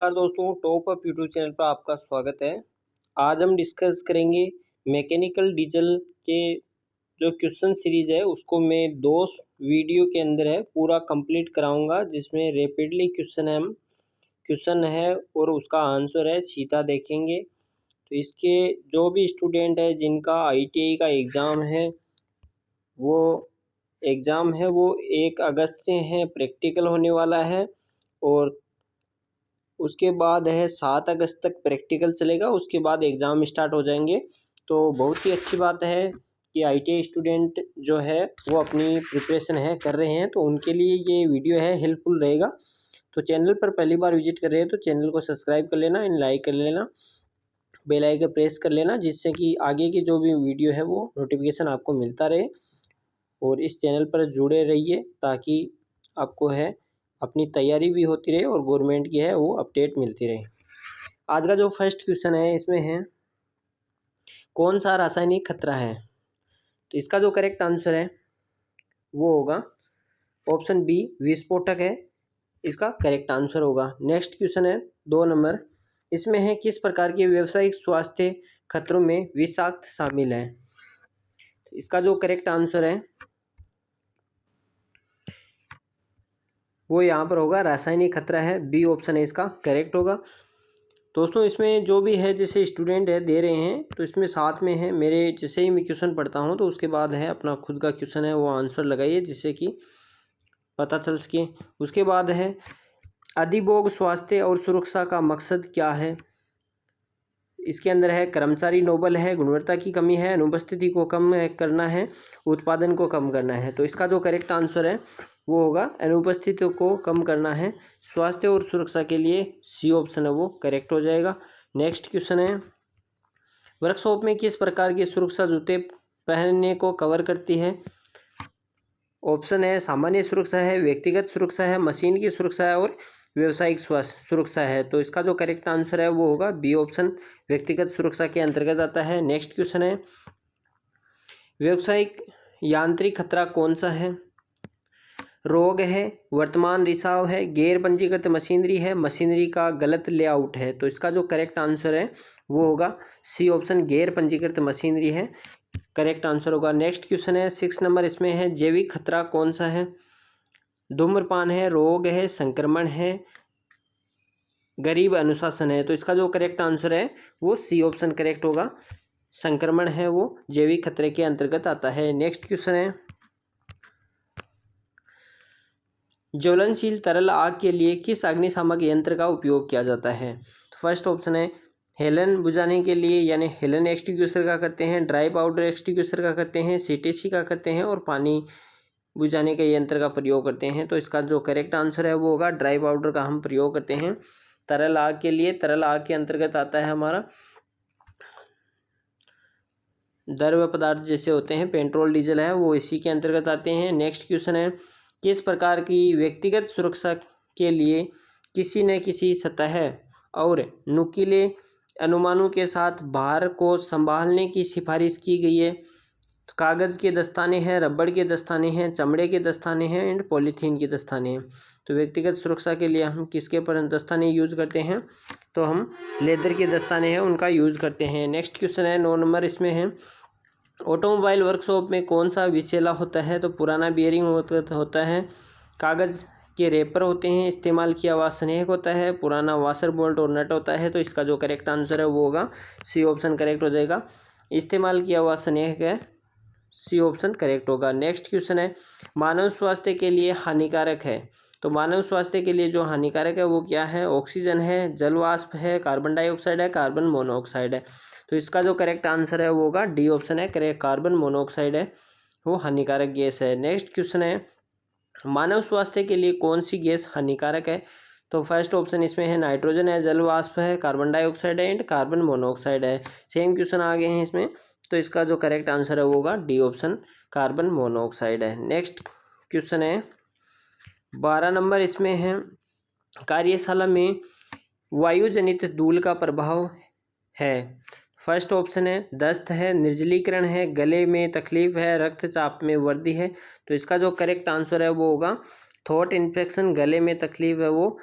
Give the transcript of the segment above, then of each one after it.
नमस्कार दोस्तों, top up YouTube channel पर आपका स्वागत है। आज हम डिस्कस करेंगे मैकेनिकल डीजल के जो क्वेश्चन सीरीज है उसको मैं दो वीडियो के अंदर है पूरा कंप्लीट कराऊंगा, जिसमें रैपिडली क्वेश्चन है और उसका आंसर है सीधा देखेंगे। तो इसके जो भी स्टूडेंट है जिनका ITI का एग्ज़ाम है वो 1 अगस्त से है, प्रैक्टिकल होने वाला है और उसके बाद है 7 अगस्त तक प्रैक्टिकल चलेगा। उसके बाद एग्ज़ाम स्टार्ट हो जाएंगे। तो बहुत ही अच्छी बात है कि ITI स्टूडेंट जो है वो अपनी प्रिपरेशन है कर रहे हैं, तो उनके लिए ये वीडियो है हेल्पफुल रहेगा। तो चैनल पर पहली बार विजिट कर रहे हैं तो चैनल को सब्सक्राइब कर लेना, लाइक कर लेना, बेल आइकन प्रेस कर लेना, जिससे कि आगे की जो भी वीडियो है वो नोटिफिकेशन आपको मिलता रहे। और इस चैनल पर जुड़े रहिए ताकि आपको है अपनी तैयारी भी होती रहे और गवर्नमेंट की है वो अपडेट मिलती रहे। आज का जो फर्स्ट क्वेश्चन है इसमें है कौन सा रासायनिक खतरा है। तो इसका जो करेक्ट आंसर है वो होगा ऑप्शन बी, विस्फोटक है इसका करेक्ट आंसर होगा। नेक्स्ट क्वेश्चन है 2 नंबर, इसमें है किस प्रकार के व्यावसायिक स्वास्थ्य खतरों में विषाक्त शामिल है। तो इसका जो करेक्ट आंसर है वो यहाँ पर होगा रासायनिक खतरा है, बी ऑप्शन है इसका करेक्ट होगा। दोस्तों इसमें जो भी है जैसे स्टूडेंट है दे रहे हैं तो इसमें साथ में है मेरे, जैसे ही मैं क्वेश्चन पढ़ता हूँ तो उसके बाद है अपना खुद का क्वेश्चन है वो आंसर लगाइए, जिससे कि पता चल सके। उसके बाद है अधिभोग स्वास्थ्य और सुरक्षा का मकसद क्या है। इसके अंदर है कर्मचारी नोबल है, गुणवत्ता की कमी है, अनुपस्थिति को कम करना है, उत्पादन को कम करना है। तो इसका जो करेक्ट आंसर है वो होगा अनुपस्थिति को कम करना है। स्वास्थ्य और सुरक्षा के लिए सी ऑप्शन है वो करेक्ट हो जाएगा। नेक्स्ट क्वेश्चन है वर्कशॉप में किस प्रकार के सुरक्षा जूते पहनने को कवर करती है। ऑप्शन है सामान्य सुरक्षा है, व्यक्तिगत सुरक्षा है, मशीन की सुरक्षा है और व्यवसायिक सुरक्षा है। तो इसका जो करेक्ट आंसर है वो होगा बी ऑप्शन, व्यक्तिगत सुरक्षा के अंतर्गत आता है। नेक्स्ट क्वेश्चन है व्यावसायिक यांत्रिक खतरा कौन सा है। रोग है, वर्तमान रिसाव है, गैर पंजीकृत मशीनरी है, मशीनरी का गलत लेआउट है। तो इसका जो करेक्ट आंसर है वो होगा सी ऑप्शन, गैर पंजीकृत मशीनरी है करेक्ट आंसर होगा। नेक्स्ट क्वेश्चन है 6 नंबर, इसमें है जैविक खतरा कौन सा है। धूम्रपान है, रोग है, संक्रमण है, गरीब अनुशासन है। तो इसका जो करेक्ट आंसर है वो सी ऑप्शन करेक्ट होगा, संक्रमण है वो जैविक खतरे के अंतर्गत आता है। नेक्स्ट क्वेश्चन है ज्वलनशील तरल आग के लिए किस अग्निशामक यंत्र का उपयोग किया जाता है। तो फर्स्ट ऑप्शन है हेलन बुझाने के लिए यानी हेलन एक्सटिंग्विशर का करते हैं, ड्राई पाउडर एक्सटिंग्विशर का करते हैं, CTC का करते हैं और पानी बुझाने के यंत्र का प्रयोग करते हैं। तो इसका जो करेक्ट आंसर है वो होगा ड्राई पाउडर का हम प्रयोग करते हैं तरल आग के लिए। तरल आग के अंतर्गत आता है हमारा द्रव्य पदार्थ जैसे होते हैं पेट्रोल डीजल है वो इसी के अंतर्गत आते हैं। नेक्स्ट क्वेश्चन है किस प्रकार की व्यक्तिगत सुरक्षा के लिए किसी न किसी सतह और नुकीले अनुमानों के साथ भार को संभालने की सिफारिश की गई है। कागज़ के दस्ताने हैं, रबड़ के दस्ताने हैं, चमड़े के दस्ताने हैं एंड पॉलीथीन के दस्ताने हैं। तो व्यक्तिगत सुरक्षा के लिए हम किसके पर दस्ताने यूज़ करते हैं, तो हम लेदर के दस्ताने हैं उनका यूज़ करते हैं। नेक्स्ट क्वेश्चन है 9 नंबर, इसमें है ऑटोमोबाइल वर्कशॉप में कौन सा विषैला होता है। तो पुराना बियरिंग होता है, कागज़ के रेपर होते हैं, इस्तेमाल किया हुआ स्नेहक होता है, पुराना वाशर बोल्ट और नट होता है। तो इसका जो करेक्ट आंसर है वो होगा सी ऑप्शन करेक्ट हो जाएगा, इस्तेमाल किया हुआ स्नेहक है सी ऑप्शन करेक्ट होगा। नेक्स्ट क्वेश्चन है मानव स्वास्थ्य के लिए हानिकारक है। तो मानव स्वास्थ्य के लिए जो हानिकारक है वो क्या है, ऑक्सीजन है, जल वाष्प है, कार्बन डाइऑक्साइड है, कार्बन मोनोऑक्साइड है। तो इसका जो करेक्ट आंसर है वो होगा डी ऑप्शन है करेक्ट, कार्बन मोनोऑक्साइड है वो हानिकारक गैस है। नेक्स्ट क्वेश्चन है मानव स्वास्थ्य के लिए कौन सी गैस हानिकारक है। तो फर्स्ट ऑप्शन इसमें है नाइट्रोजन है, जल वाष्प है, कार्बन डाइऑक्साइड है एंड कार्बन मोनोऑक्साइड है। सेम क्वेश्चन आ गए हैं इसमें, तो इसका जो करेक्ट आंसर है वो होगा डी ऑप्शन, कार्बन मोनोऑक्साइड है। नेक्स्ट क्वेश्चन है 12 नंबर, इसमें है कार्यशाला में वायुजनित धूल का प्रभाव है। फर्स्ट ऑप्शन है दस्त है, निर्जलीकरण है, गले में तकलीफ है, रक्तचाप में वृद्धि है। तो इसका जो करेक्ट आंसर है वो होगा थ्रोट इन्फेक्शन, गले में तकलीफ है वो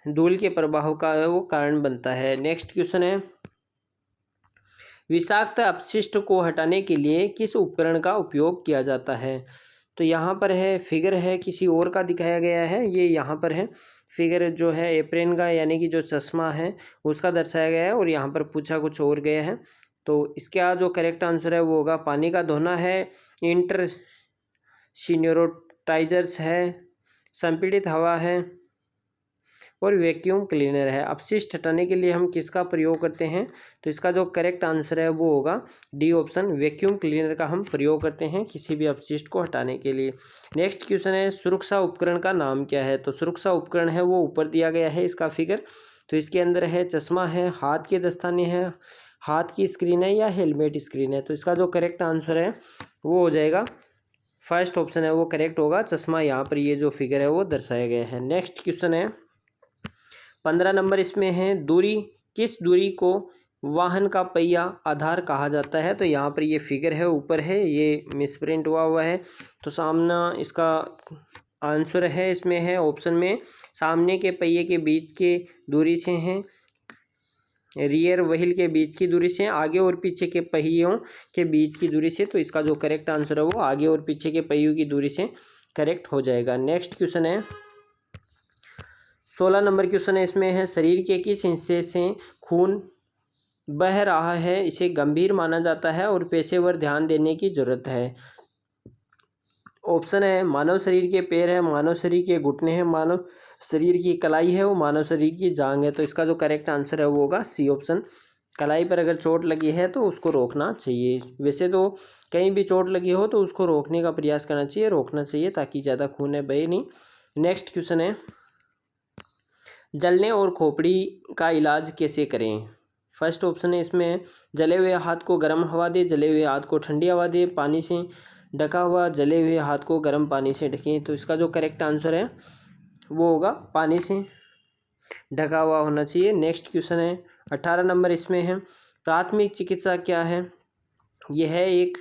धूल के प्रवाह का वो कारण बनता है। नेक्स्ट क्वेश्चन है, विषाक्त अपशिष्ट को हटाने के लिए किस उपकरण का उपयोग किया जाता है? तो यहाँ पर है फिगर है किसी और का दिखाया गया है, ये यहाँ पर है फिगर जो है एप्रेन का यानी कि जो चश्मा है उसका दर्शाया गया है और यहाँ पर पूछा कुछ और गया है। तो इसका जो करेक्ट आंसर है वो होगा पानी का धोना है, इंटरसिन्योटाइजर्स है, संपीड़ित हवा है और वैक्यूम क्लीनर है। अपशिष्ट हटाने के लिए हम किसका प्रयोग करते हैं? तो इसका जो करेक्ट आंसर है वो होगा डी ऑप्शन, वैक्यूम क्लीनर का हम प्रयोग करते हैं किसी भी अपशिष्ट को हटाने के लिए। नेक्स्ट क्वेश्चन है, सुरक्षा उपकरण का नाम क्या है? तो सुरक्षा उपकरण है वो ऊपर दिया गया है इसका फिगर। तो इसके अंदर है चश्मा है, हाथ के दस्ताने हैं, हाथ की स्क्रीन है या हेलमेट स्क्रीन है। तो इसका जो करेक्ट आंसर है वो हो जाएगा फर्स्ट ऑप्शन है वो करेक्ट होगा, चश्मा। यहाँ पर ये जो फिगर है वो दर्शाया गया है। नेक्स्ट क्वेश्चन है 15 नंबर, इसमें है दूरी, किस दूरी को वाहन का पहिया आधार कहा जाता है? तो यहाँ पर ये फिगर है ऊपर है, ये मिसप्रिंट हुआ है। तो सामना इसका आंसर है इसमें है ऑप्शन में सामने के पहिए के बीच के दूरी से हैं, रियर व्हील के बीच की दूरी से, आगे और पीछे के पहियों के बीच की दूरी से। तो इसका जो करेक्ट आंसर है वो आगे और पीछे के पहियों की दूरी से करेक्ट हो जाएगा। नेक्स्ट क्वेश्चन है 16 नंबर क्वेश्चन है, इसमें है शरीर के किस हिस्से से खून बह रहा है इसे गंभीर माना जाता है और पेशेवर ध्यान देने की जरूरत है? ऑप्शन है मानव शरीर के पैर है, मानव शरीर के घुटने हैं, मानव शरीर की कलाई है, वो मानव शरीर की जांग है। तो इसका जो करेक्ट आंसर है वो होगा सी ऑप्शन, कलाई पर अगर चोट लगी है तो उसको रोकना चाहिए। वैसे तो कहीं भी चोट लगी हो तो उसको रोकने का प्रयास करना चाहिए, रोकना चाहिए ताकि ज़्यादा खून है बहे नहीं। नेक्स्ट क्वेश्चन है, जलने और खोपड़ी का इलाज कैसे करें? फर्स्ट ऑप्शन है इसमें जले हुए हाथ को गर्म हवा दे, जले हुए हाथ को ठंडी हवा दे, पानी से ढका हुआ जले हुए हाथ को गर्म पानी से ढकें। तो इसका जो करेक्ट आंसर है वो होगा पानी से ढका हुआ होना चाहिए। नेक्स्ट क्वेश्चन है 18 नंबर, इसमें है प्राथमिक चिकित्सा क्या है? यह एक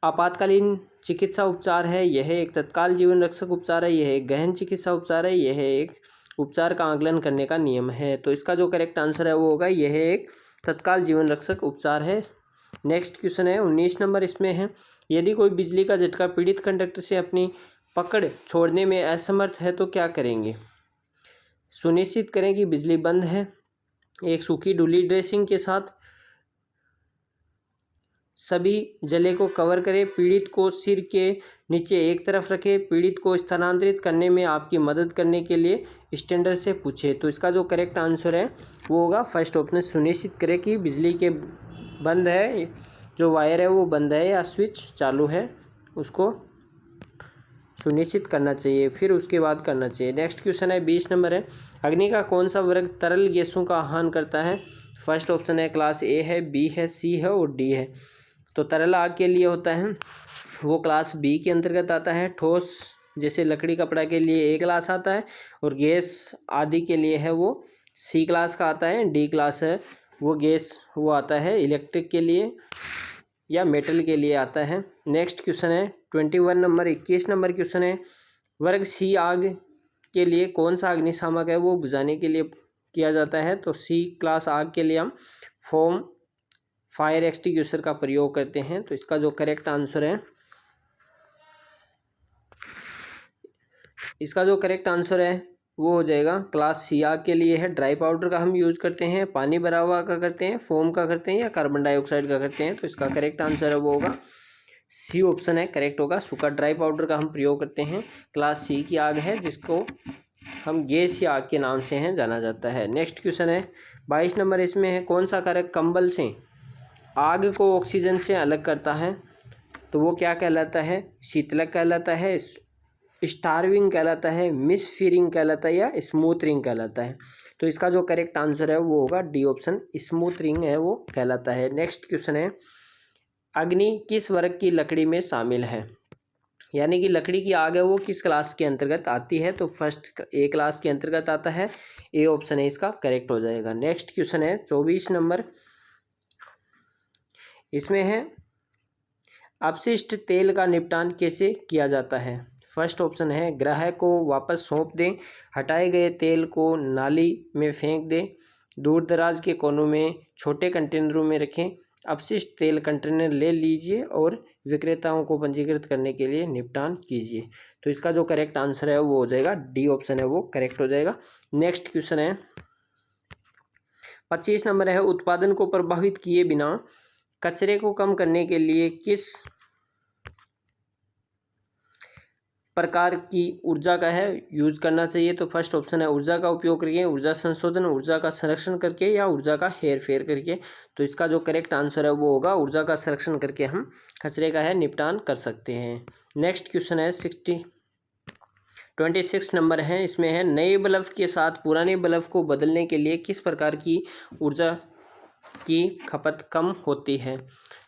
आपातकालीन चिकित्सा उपचार है, यह एक तत्काल जीवन रक्षक उपचार है, यह एक गहन चिकित्सा उपचार है, यह एक उपचार का आकलन करने का नियम है। तो इसका जो करेक्ट आंसर है वो होगा यह एक तत्काल जीवन रक्षक उपचार है। नेक्स्ट क्वेश्चन है 19 नंबर, इसमें है यदि कोई बिजली का झटका पीड़ित कंडक्टर से अपनी पकड़ छोड़ने में असमर्थ है तो क्या करेंगे? सुनिश्चित करें कि बिजली बंद है, एक सूखी डुली ड्रेसिंग के साथ सभी जले को कवर करें, पीड़ित को सिर के नीचे एक तरफ रखें, पीड़ित को स्थानांतरित करने में आपकी मदद करने के लिए स्टैंडर्ड से पूछे। तो इसका जो करेक्ट आंसर है वो होगा फर्स्ट ऑप्शन, सुनिश्चित करें कि बिजली के बंद है, जो वायर है वो बंद है या स्विच चालू है उसको सुनिश्चित करना चाहिए, फिर उसके बाद करना चाहिए। नेक्स्ट क्वेश्चन है 20 नंबर है, अग्नि का कौन सा वर्ग तरल गैसों का आह्वान करता है? फर्स्ट ऑप्शन है क्लास ए है, बी है, सी है और डी है। तो तरल आग के लिए होता है वो क्लास बी के अंतर्गत आता है, ठोस जैसे लकड़ी कपड़ा के लिए ए क्लास आता है और गैस आदि के लिए है वो सी क्लास का आता है। डी क्लास है वो गैस वो आता है इलेक्ट्रिक के लिए या मेटल के लिए आता है। नेक्स्ट क्वेश्चन है 21 नंबर, 21 नंबर क्वेश्चन है वर्ग सी आग के लिए कौन सा अग्निशामक है वो बुझाने के लिए किया जाता है? तो सी क्लास आग के लिए हम फोम फायर एक्सटिंग्विशर का प्रयोग करते हैं। तो इसका जो करेक्ट आंसर है वो हो जाएगा क्लास सी आग के लिए है, ड्राई पाउडर का हम यूज़ करते हैं, पानी भरा हुआ का करते हैं, फोम का करते हैं या कार्बन डाइऑक्साइड का करते हैं। तो इसका करेक्ट आंसर है वो होगा सी ऑप्शन है करेक्ट होगा, सूखा ड्राई पाउडर का हम प्रयोग करते हैं। क्लास सी की आग है जिसको हम गैस या आग के नाम से हैं जाना जाता है। नेक्स्ट क्वेश्चन है 22 नंबर, इसमें है कौन सा कारक कंबल से आग को ऑक्सीजन से अलग करता है? तो वो क्या कहलाता है? शीतलक कहलाता है, स्टार्विंग कहलाता है, मिस फीरिंग कहलाता है या स्मूथ रिंग कहलाता है? तो इसका जो करेक्ट आंसर है वो होगा डी ऑप्शन, स्मूथ रिंग है वो कहलाता है। नेक्स्ट क्वेश्चन है अग्नि किस वर्ग की लकड़ी में शामिल है? यानी कि लकड़ी की आग है वो किस क्लास के अंतर्गत आती है? तो फर्स्ट ए क्लास के अंतर्गत आता है, ए ऑप्शन है इसका करेक्ट हो जाएगा। नेक्स्ट क्वेश्चन है 24 नंबर, इसमें है अपशिष्ट तेल का निपटान कैसे किया जाता है? फर्स्ट ऑप्शन है ग्राहक को वापस सौंप दें, हटाए गए तेल को नाली में फेंक दें, दूर दराज के कोनों में छोटे कंटेनरों में रखें, अपशिष्ट तेल कंटेनर ले लीजिए और विक्रेताओं को पंजीकृत करने के लिए निपटान कीजिए। तो इसका जो करेक्ट आंसर है वो हो जाएगा डी ऑप्शन है वो करेक्ट हो जाएगा। नेक्स्ट क्वेश्चन है 25 नंबर है, उत्पादन को प्रभावित किए बिना कचरे को कम करने के लिए किस प्रकार की ऊर्जा का है यूज करना चाहिए। तो फर्स्ट ऑप्शन है ऊर्जा का उपयोग करके, ऊर्जा संशोधन, ऊर्जा का संरक्षण करके या ऊर्जा का हेर फेर करके। तो इसका जो करेक्ट आंसर है वो होगा ऊर्जा का संरक्षण करके हम कचरे का है निपटान कर सकते हैं। नेक्स्ट क्वेश्चन है 26 नंबर है, इसमें है नए बल्ब के साथ पुराने बल्ब को बदलने के लिए किस प्रकार की ऊर्जा की खपत कम होती है।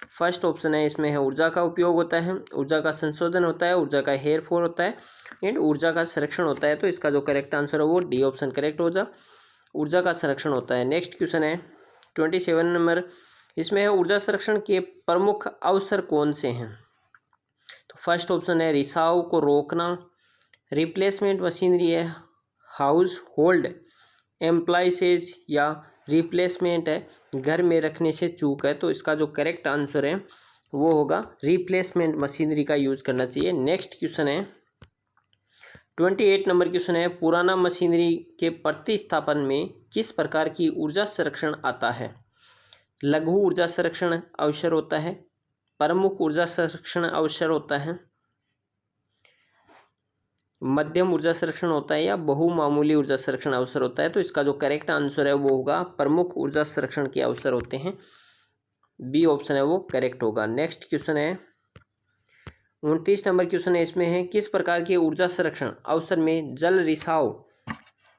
फर्स्ट ऑप्शन है इसमें है ऊर्जा का उपयोग होता है, ऊर्जा का संशोधन होता है, ऊर्जा का हेर फेर होता है एंड ऊर्जा का संरक्षण होता है। तो इसका जो करेक्ट आंसर है वो डी ऑप्शन करेक्ट हो जा, ऊर्जा का संरक्षण होता है। नेक्स्ट क्वेश्चन है 27 नंबर, इसमें है ऊर्जा संरक्षण के प्रमुख अवसर कौन से हैं। तो फर्स्ट ऑप्शन है रिसाव को रोकना, रिप्लेसमेंट मशीनरी है, हाउस होल्ड एम्प्लाइसेज या रिप्लेसमेंट है घर में रखने से चूक है। तो इसका जो करेक्ट आंसर है वो होगा रिप्लेसमेंट मशीनरी का यूज़ करना चाहिए। नेक्स्ट क्वेश्चन है 28 नंबर क्वेश्चन है, पुराना मशीनरी के प्रतिस्थापन में किस प्रकार की ऊर्जा संरक्षण आता है। लघु ऊर्जा संरक्षण अवसर होता है, प्रमुख ऊर्जा संरक्षण अवसर होता है, मध्यम ऊर्जा संरक्षण होता है या बहुमामूली ऊर्जा संरक्षण अवसर होता है। तो इसका जो करेक्ट आंसर है वो होगा प्रमुख ऊर्जा संरक्षण के अवसर होते हैं, बी ऑप्शन है वो करेक्ट होगा। नेक्स्ट क्वेश्चन है 29 नंबर क्वेश्चन है, इसमें है किस प्रकार के ऊर्जा संरक्षण अवसर में जल रिसाव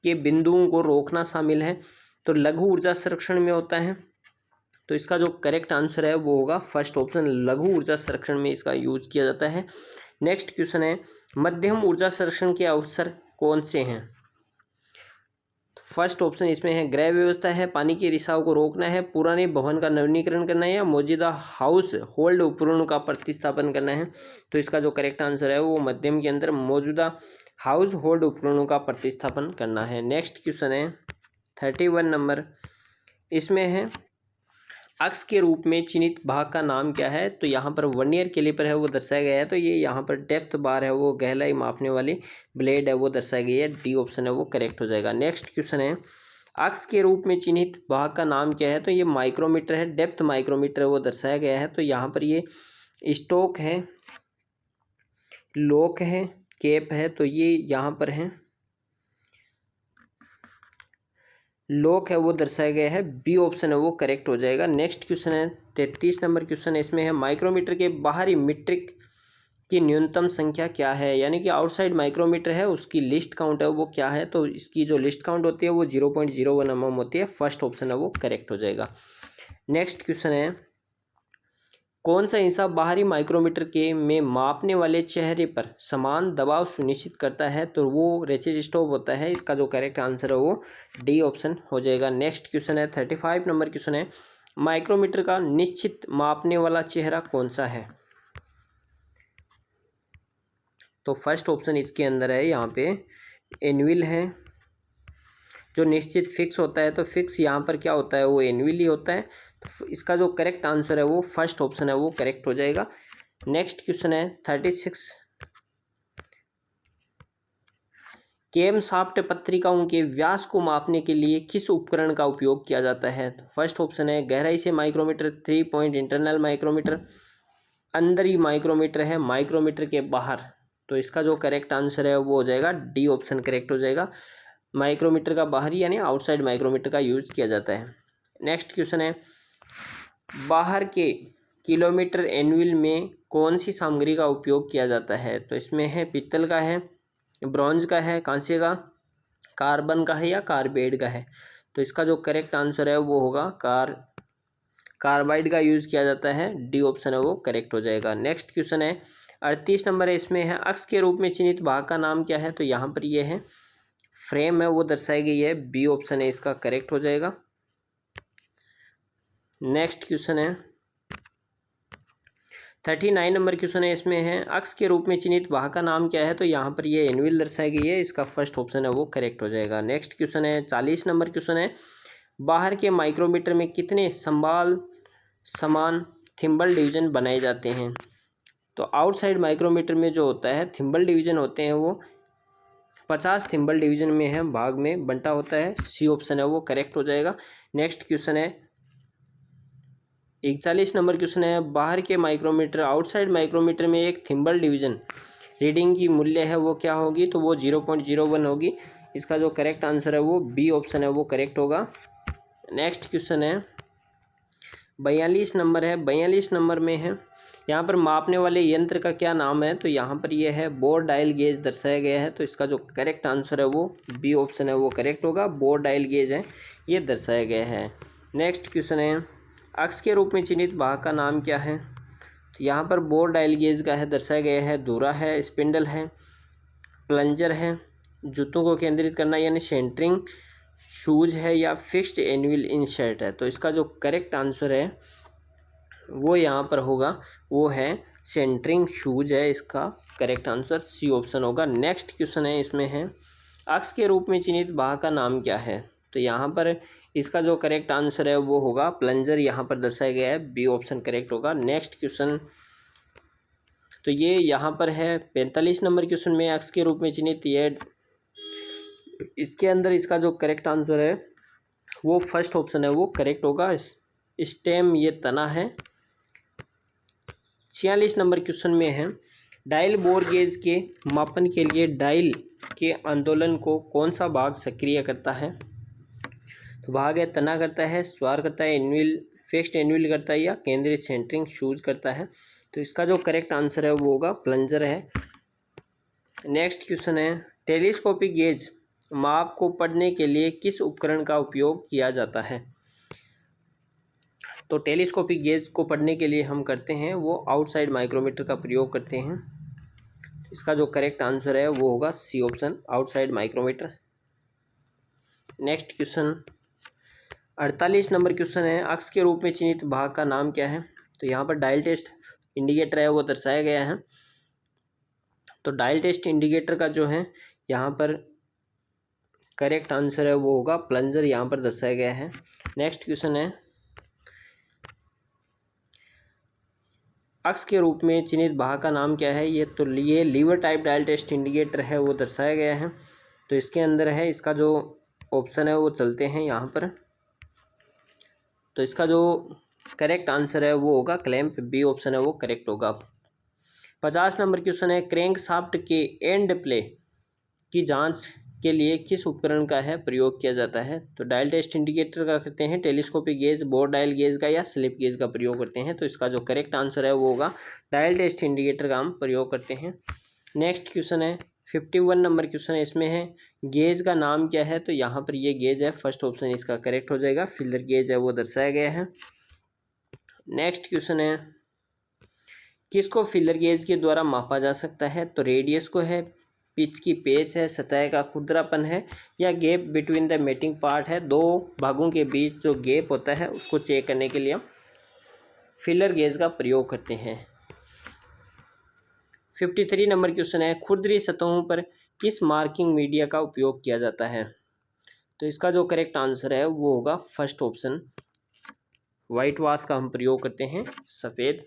के बिंदुओं को रोकना शामिल है। तो लघु ऊर्जा संरक्षण में होता है। तो इसका जो करेक्ट आंसर है वो होगा फर्स्ट ऑप्शन, लघु ऊर्जा संरक्षण में इसका यूज किया जाता है। नेक्स्ट क्वेश्चन है मध्यम ऊर्जा संरक्षण के अवसर कौन से हैं। फर्स्ट ऑप्शन इसमें है गृह व्यवस्था है, पानी के रिसाव को रोकना है, पुराने भवन का नवीनीकरण करना है या मौजूदा हाउस होल्ड उपकरणों का प्रतिस्थापन करना है। तो इसका जो करेक्ट आंसर है वो मध्यम के अंदर मौजूदा हाउस होल्ड उपकरणों का प्रतिस्थापन करना है। नेक्स्ट क्वेश्चन है 31 नंबर, इसमें है अक्ष के रूप में चिन्हित भाग का नाम क्या है। तो यहाँ पर वर्नियर कैलिपर है वो दर्शाया गया है। तो ये यहाँ पर डेप्थ बार है वो गहराई मापने वाली ब्लेड है वो दर्शाई गई है, डी ऑप्शन है वो करेक्ट हो जाएगा। नेक्स्ट क्वेश्चन है अक्ष के रूप में चिन्हित भाग का नाम क्या है। तो ये माइक्रोमीटर है, डेप्थ माइक्रोमीटर है वो दर्शाया गया है। तो यहाँ पर ये स्टोक है, लोक है, केप है। तो ये यहाँ पर है लोक है वो दर्शाया गया है, बी ऑप्शन है वो करेक्ट हो जाएगा। नेक्स्ट क्वेश्चन है 33 नंबर क्वेश्चन है, इसमें है माइक्रोमीटर के बाहरी मीट्रिक की न्यूनतम संख्या क्या है। यानी कि आउटसाइड माइक्रोमीटर है उसकी लिस्ट काउंट है वो क्या है। तो इसकी जो लिस्ट काउंट होती है वो 0.01 mm होती है, फर्स्ट ऑप्शन है वो करेक्ट हो जाएगा। नेक्स्ट क्वेश्चन है कौन सा हिस्सा बाहरी माइक्रोमीटर के में मापने वाले चेहरे पर समान दबाव सुनिश्चित करता है। तो वो रेसिस्टोव होता है। इसका जो करेक्ट आंसर है वो डी ऑप्शन हो जाएगा। नेक्स्ट क्वेश्चन है 35 नंबर क्वेश्चन है, माइक्रोमीटर का निश्चित मापने वाला चेहरा कौन सा है। तो फर्स्ट ऑप्शन इसके अंदर है यहाँ पे एनविल है, जो निश्चित फिक्स होता है। तो फिक्स यहाँ पर क्या होता है वो एनविल ही होता है। तो इसका जो करेक्ट आंसर है वो फर्स्ट ऑप्शन है वो करेक्ट हो जाएगा। नेक्स्ट क्वेश्चन है 36, केम शाफ्ट पत्रिकाओं के व्यास को मापने के लिए किस उपकरण का उपयोग किया जाता है। तो फर्स्ट ऑप्शन है गहराई से माइक्रोमीटर, 3 पॉइंट इंटरनल माइक्रोमीटर, अंदरी माइक्रोमीटर है, माइक्रोमीटर के बाहर। तो इसका जो करेक्ट आंसर है वो हो जाएगा डी ऑप्शन करेक्ट हो जाएगा, माइक्रोमीटर का बाहरी यानी आउटसाइड माइक्रोमीटर का यूज किया जाता है। नेक्स्ट क्वेश्चन है बाहर के किलोमीटर एनविल में कौन सी सामग्री का उपयोग किया जाता है। तो इसमें है पित्तल का है, ब्रॉन्ज का है, कांस्य का, कार्बन का है या कार्बाइड का है। तो इसका जो करेक्ट आंसर है वो होगा कार्बाइड का यूज़ किया जाता है, डी ऑप्शन है वो करेक्ट हो जाएगा। नेक्स्ट क्वेश्चन है 38 नंबर है, इसमें है अक्ष के रूप में चिन्हित भाग का नाम क्या है। तो यहाँ पर ये है फ्रेम है वो दर्शाई गई है, बी ऑप्शन है इसका करेक्ट हो जाएगा। नेक्स्ट क्वेश्चन है 39 नंबर क्वेश्चन है, इसमें है अक्ष के रूप में चिन्हित भाग का नाम क्या है? तो यहाँ पर ये एनविल दर्शाई गई है, इसका फर्स्ट ऑप्शन है वो करेक्ट हो जाएगा। नेक्स्ट क्वेश्चन है 40 नंबर क्वेश्चन है, बाहर के माइक्रोमीटर में कितने समान थिम्बल डिवीजन बनाए जाते हैं? तो आउटसाइड माइक्रोमीटर में जो होता है थिम्बल डिवीजन होते हैं वो 50 थिम्बल डिवीजन में है भाग में बंटा होता है, सी ऑप्शन है वो करेक्ट हो जाएगा। नेक्स्ट क्वेश्चन है 41 नंबर क्वेश्चन है, बाहर के माइक्रोमीटर आउटसाइड माइक्रोमीटर में एक थिम्बल डिवीजन रीडिंग की मूल्य है वो क्या होगी? तो वो 0.01 होगी। इसका जो करेक्ट आंसर है वो बी ऑप्शन है वो करेक्ट होगा। नेक्स्ट क्वेश्चन है 42 नंबर है, 42 नंबर में है यहाँ पर मापने वाले यंत्र का क्या नाम है? तो यहाँ पर यह है बोर डायल गेज दर्शाया गया है, तो इसका जो करेक्ट आंसर है वो बी ऑप्शन है वो करेक्ट होगा। बोर डायल गेज है ये दर्शाया गया है। नेक्स्ट क्वेश्चन है अक्ष के रूप में चिन्हित भाग का नाम क्या है? तो यहाँ पर बोर डायल गेज का है दर्शाया गया है, धुरा है, स्पिंडल है, प्लंजर है, जूतों को केंद्रित करना यानी सेंटरिंग शूज है, या फिक्स्ड एनुअल इंसर्ट है। तो इसका जो करेक्ट आंसर है वो यहाँ पर होगा वो है सेंटरिंग शूज है, इसका करेक्ट आंसर सी ऑप्शन होगा। नेक्स्ट क्वेश्चन है, इसमें है अक्ष के रूप में चिन्हित भाग का नाम क्या है? तो यहाँ पर इसका जो करेक्ट आंसर है वो होगा प्लंजर, यहाँ पर दर्शाया गया है, बी ऑप्शन करेक्ट होगा। नेक्स्ट क्वेश्चन तो ये यहाँ पर है 45 नंबर क्वेश्चन में अक्ष के रूप में चिन्हित, ये इसके अंदर इसका जो करेक्ट आंसर है वो फर्स्ट ऑप्शन है वो करेक्ट होगा। स्टेम ये तना है। 46 नंबर क्वेश्चन में है डायल बोर गेज के मापन के लिए डायल के आंदोलन को कौन सा भाग सक्रिय करता है? तो भाग है तना करता है, स्वार करता है, एनुअल फिक्स्ड एनुअल करता है, या केंद्रीय सेंटरिंग शूज करता है। तो इसका जो करेक्ट आंसर है वो होगा प्लंजर है। नेक्स्ट क्वेश्चन है टेलीस्कोपिक गेज माप को पढ़ने के लिए किस उपकरण का उपयोग किया जाता है? तो टेलीस्कोपिक गेज को पढ़ने के लिए हम करते हैं वो आउटसाइड माइक्रोमीटर का प्रयोग करते हैं। इसका जो करेक्ट आंसर है वो होगा C option outside micrometer. Next question 48 number question है अक्ष के रूप में चिन्हित भाग का नाम क्या है? तो यहाँ पर डायल टेस्ट इंडिकेटर है वो दर्शाया गया है। तो डायल टेस्ट इंडिकेटर का जो है यहाँ पर करेक्ट आंसर है वो होगा प्लंजर, यहाँ पर दर्शाया गया है। नेक्स्ट क्वेश्चन है अक्ष के रूप में चिन्हित भाग का नाम क्या है? ये lever type dial test indicator है वो दर्शाया गया है। तो इसके अंदर है, इसका जो ऑप्शन है वो चलते हैं यहाँ पर। तो इसका जो करेक्ट आंसर है वो होगा क्लैंप, बी ऑप्शन है वो करेक्ट होगा। 50 नंबर क्वेश्चन है क्रैंक शाफ्ट के एंड प्ले की जांच के लिए किस उपकरण का है प्रयोग किया जाता है? तो डायल टेस्ट इंडिकेटर का करते हैं, telescopic gauge, bore dial gauge का, या स्लिप गेज का प्रयोग करते हैं। तो इसका जो करेक्ट आंसर है वो होगा डायल टेस्ट इंडिकेटर का हम प्रयोग करते हैं। नेक्स्ट क्वेश्चन है 51 नंबर क्वेश्चन है, इसमें है गेज का नाम क्या है? तो यहाँ पर ये गेज है, फर्स्ट ऑप्शन इसका करेक्ट हो जाएगा, फिलर गेज है वो दर्शाया गया है। नेक्स्ट क्वेश्चन है किसको फिलर गेज के द्वारा मापा जा सकता है? तो रेडियस को है, पिच की पेच है, सतह का खुरदरापन है, या gap between the mating part है, दो भागों के बीच जो गैप होता है उसको चेक करने के लिए हम फिलर गेज का प्रयोग करते हैं। 53 नंबर क्वेश्चन है खुरदरी सतहों पर किस मार्किंग मीडिया का उपयोग किया जाता है? तो इसका जो करेक्ट आंसर है वो होगा फर्स्ट ऑप्शन, वाइट वाश का हम प्रयोग करते हैं, सफ़ेद।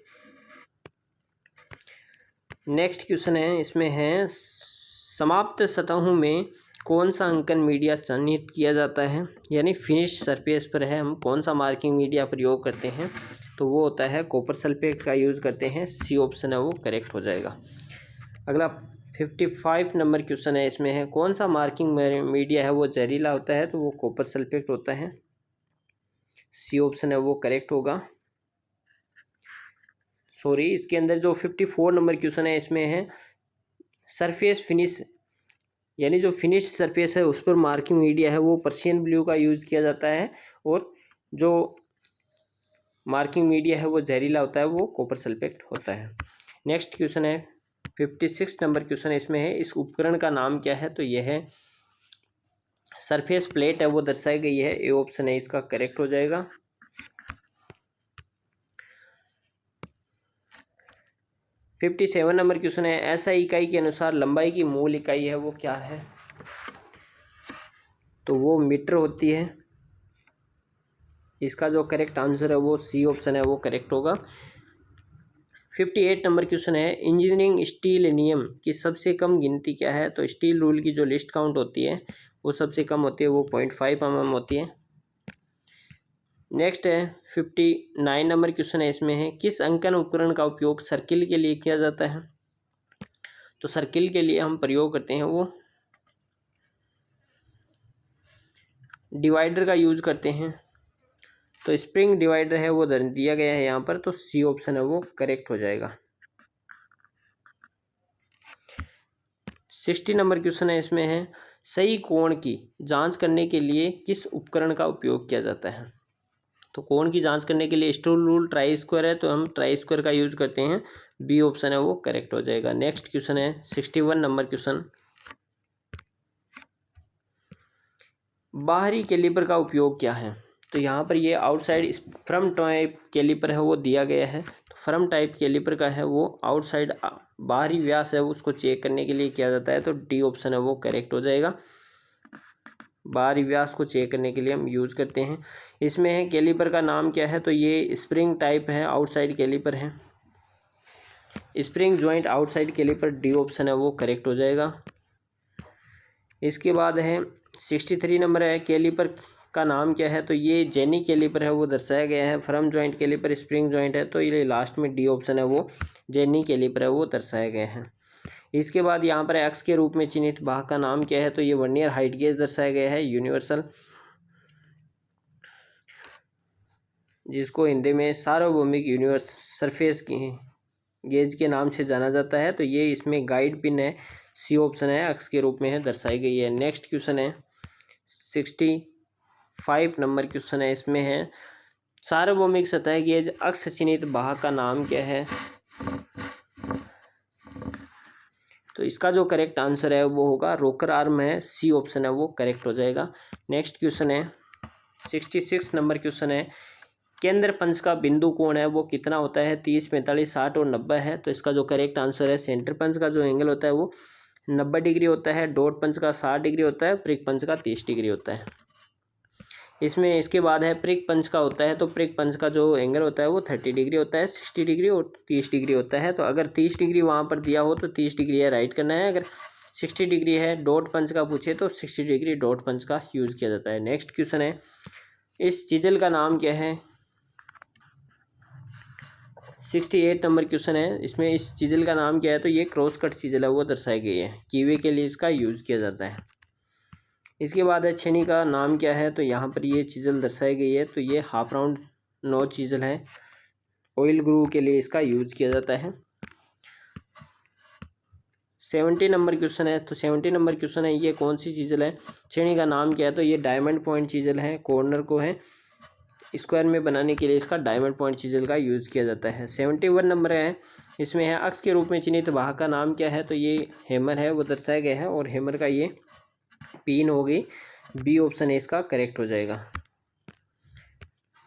नेक्स्ट क्वेश्चन है, इसमें है समाप्त सतहों में कौन सा अंकन मीडिया चिह्नित किया जाता है, यानी फिनिश सरफेस पर है हम कौन सा मार्किंग मीडिया प्रयोग करते हैं? तो वो होता है कॉपर सल्फेट का यूज़ करते हैं, सी ऑप्शन है वो करेक्ट हो जाएगा। अगला 55 नंबर क्वेश्चन है, इसमें है कौन सा मार्किंग मीडिया है वो जहरीला होता है? तो वो कॉपर सल्फेट होता है, सी ऑप्शन है वो करेक्ट होगा। सॉरी, इसके अंदर जो 54 नंबर क्वेश्चन है इसमें है सरफेस फिनिश, यानी जो फिनिश सरफेस है उस पर मार्किंग मीडिया है वो पर्शियन ब्लू का यूज़ किया जाता है, और जो मार्किंग मीडिया है वो जहरीला होता है वो कॉपर सल्फेट होता है। नेक्स्ट क्वेश्चन है 56 नंबर क्वेश्चन है, इसमें है इस उपकरण का नाम क्या है? तो यह है सरफेस प्लेट है वो दर्शाई गई है, ए ऑप्शन है इसका करेक्ट हो जाएगा। 57 नंबर क्वेश्चन है, एसआई इकाई के अनुसार लंबाई की मूल इकाई है वो क्या है? तो वो मीटर होती है। इसका जो करेक्ट आंसर है वो सी ऑप्शन है वो करेक्ट होगा। 58 नंबर क्वेश्चन है, इंजीनियरिंग स्टील नियम की सबसे कम गिनती क्या है? तो स्टील रूल की जो लिस्ट काउंट होती है वो सबसे कम होती है, वो 0.5 mm होती है। नेक्स्ट है 59 नंबर क्वेश्चन है, इसमें है किस अंकन उपकरण का उपयोग सर्किल के लिए किया जाता है? तो सर्किल के लिए हम प्रयोग करते हैं वो डिवाइडर का यूज करते हैं। तो स्प्रिंग डिवाइडर है वो दिया गया है यहाँ पर, तो सी ऑप्शन है वो करेक्ट हो जाएगा। 60 नंबर क्वेश्चन है, इसमें है सही कोण की जांच करने के लिए किस उपकरण का उपयोग किया जाता है? तो कोण की जांच करने के लिए स्टोल रूल ट्राई स्क्वायर है, तो हम ट्राई स्क्वायर का यूज करते हैं। बी ऑप्शन है वो करेक्ट हो जाएगा। नेक्स्ट क्वेश्चन है 61 नंबर क्वेश्चन, बाहरी कैलिपर का उपयोग क्या है? तो यहाँ पर ये आउटसाइड फ्रम टाइप कैलिपर है वो दिया गया है। तो फ्रम टाइप कैलिपर का है वो आउटसाइड बाहरी व्यास है उसको चेक करने के लिए किया जाता है, तो डी ऑप्शन है वो करेक्ट हो जाएगा। बाहरी व्यास को चेक करने के लिए हम यूज़ करते हैं। इसमें है कैलिपर का नाम क्या है? तो ये स्प्रिंग टाइप है, आउटसाइड कैलिपर है, spring joint outside caliper, D option है वो करेक्ट हो जाएगा। इसके बाद है 63 नंबर है, कैलिपर का नाम क्या है? तो ये जेनी कैलिपर है वो दर्शाया गया है। Firm joint caliper spring joint है, तो ये लास्ट में डी ऑप्शन है वो जेनी कैलिपर है वो दर्शाया गया है। इसके बाद यहाँ पर एक्स के रूप में चिन्हित भाग का नाम क्या है? तो ये वर्नियर हाइट गेज दर्शाया गया है, यूनिवर्सल, जिसको हिंदी में सार्वभौमिक यूनिवर्स सरफेस की गेज के नाम से जाना जाता है। तो ये इसमें गाइड पिन है, सी ऑप्शन है एक्स के रूप में है दर्शाई गई है। नेक्स्ट क्वेश्चन है 65 नंबर क्वेश्चन है, इसमें है सार्वभौमिक सतह गेज अक्ष चिन्हित भाग का नाम क्या है? तो इसका जो करेक्ट आंसर है वो होगा रोकर आर्म है, सी ऑप्शन है वो करेक्ट हो जाएगा। नेक्स्ट क्वेश्चन है 66 नंबर क्वेश्चन है, केंद्र पंच का बिंदु कोण है वो कितना होता है? 30, 45, 60 और 90 है। तो इसका जो करेक्ट आंसर है, सेंटर पंच का जो एंगल होता है वो 90 डिग्री होता है, डॉट पंच का 60 डिग्री होता है, प्रिक पंच का 30 डिग्री होता है। इसमें इसके बाद है प्रिक पंच का होता है, तो प्रिक पंच का जो एंगल होता है वो 30 डिग्री होता है, 60 डिग्री और 30 डिग्री होता है। तो अगर 30 डिग्री वहाँ पर दिया हो तो 30 डिग्री है राइट करना है, अगर 60 डिग्री है डॉट पंच का पूछे तो 60 डिग्री डॉट पंच का यूज़ किया जाता है। नेक्स्ट क्वेश्चन है, इस चिजल का नाम क्या है? 68 नंबर क्वेश्चन है, इसमें इस चिजल का नाम क्या है? तो ये क्रॉस कट चिजल है वो दर्शाई गई है, कीवे के लिए इसका यूज़ किया जाता है। इसके बाद है छेनी का नाम क्या है? तो यहाँ पर ये चिजल दर्शाई गई है, तो ये हाफ राउंड नोच चिजल है, ऑयल ग्रू के लिए इसका यूज किया जाता है। 70 नंबर क्वेश्चन है, तो 70 नंबर क्वेश्चन है, ये कौन सी चिजल है? छेनी का नाम क्या है? तो ये डायमंड पॉइंट चिजल है, कॉर्नर को है स्क्वायर में बनाने के लिए इसका डायमंड पॉइंट चिजल का यूज़ किया जाता है। 71 नंबर है, इसमें है अक्ष के रूप में चिन्हित वाहक का नाम क्या है? तो ये हैमर है वो दर्शाया गया है, और हैमर का ये पिन हो गई, बी ऑप्शन है इसका करेक्ट हो जाएगा।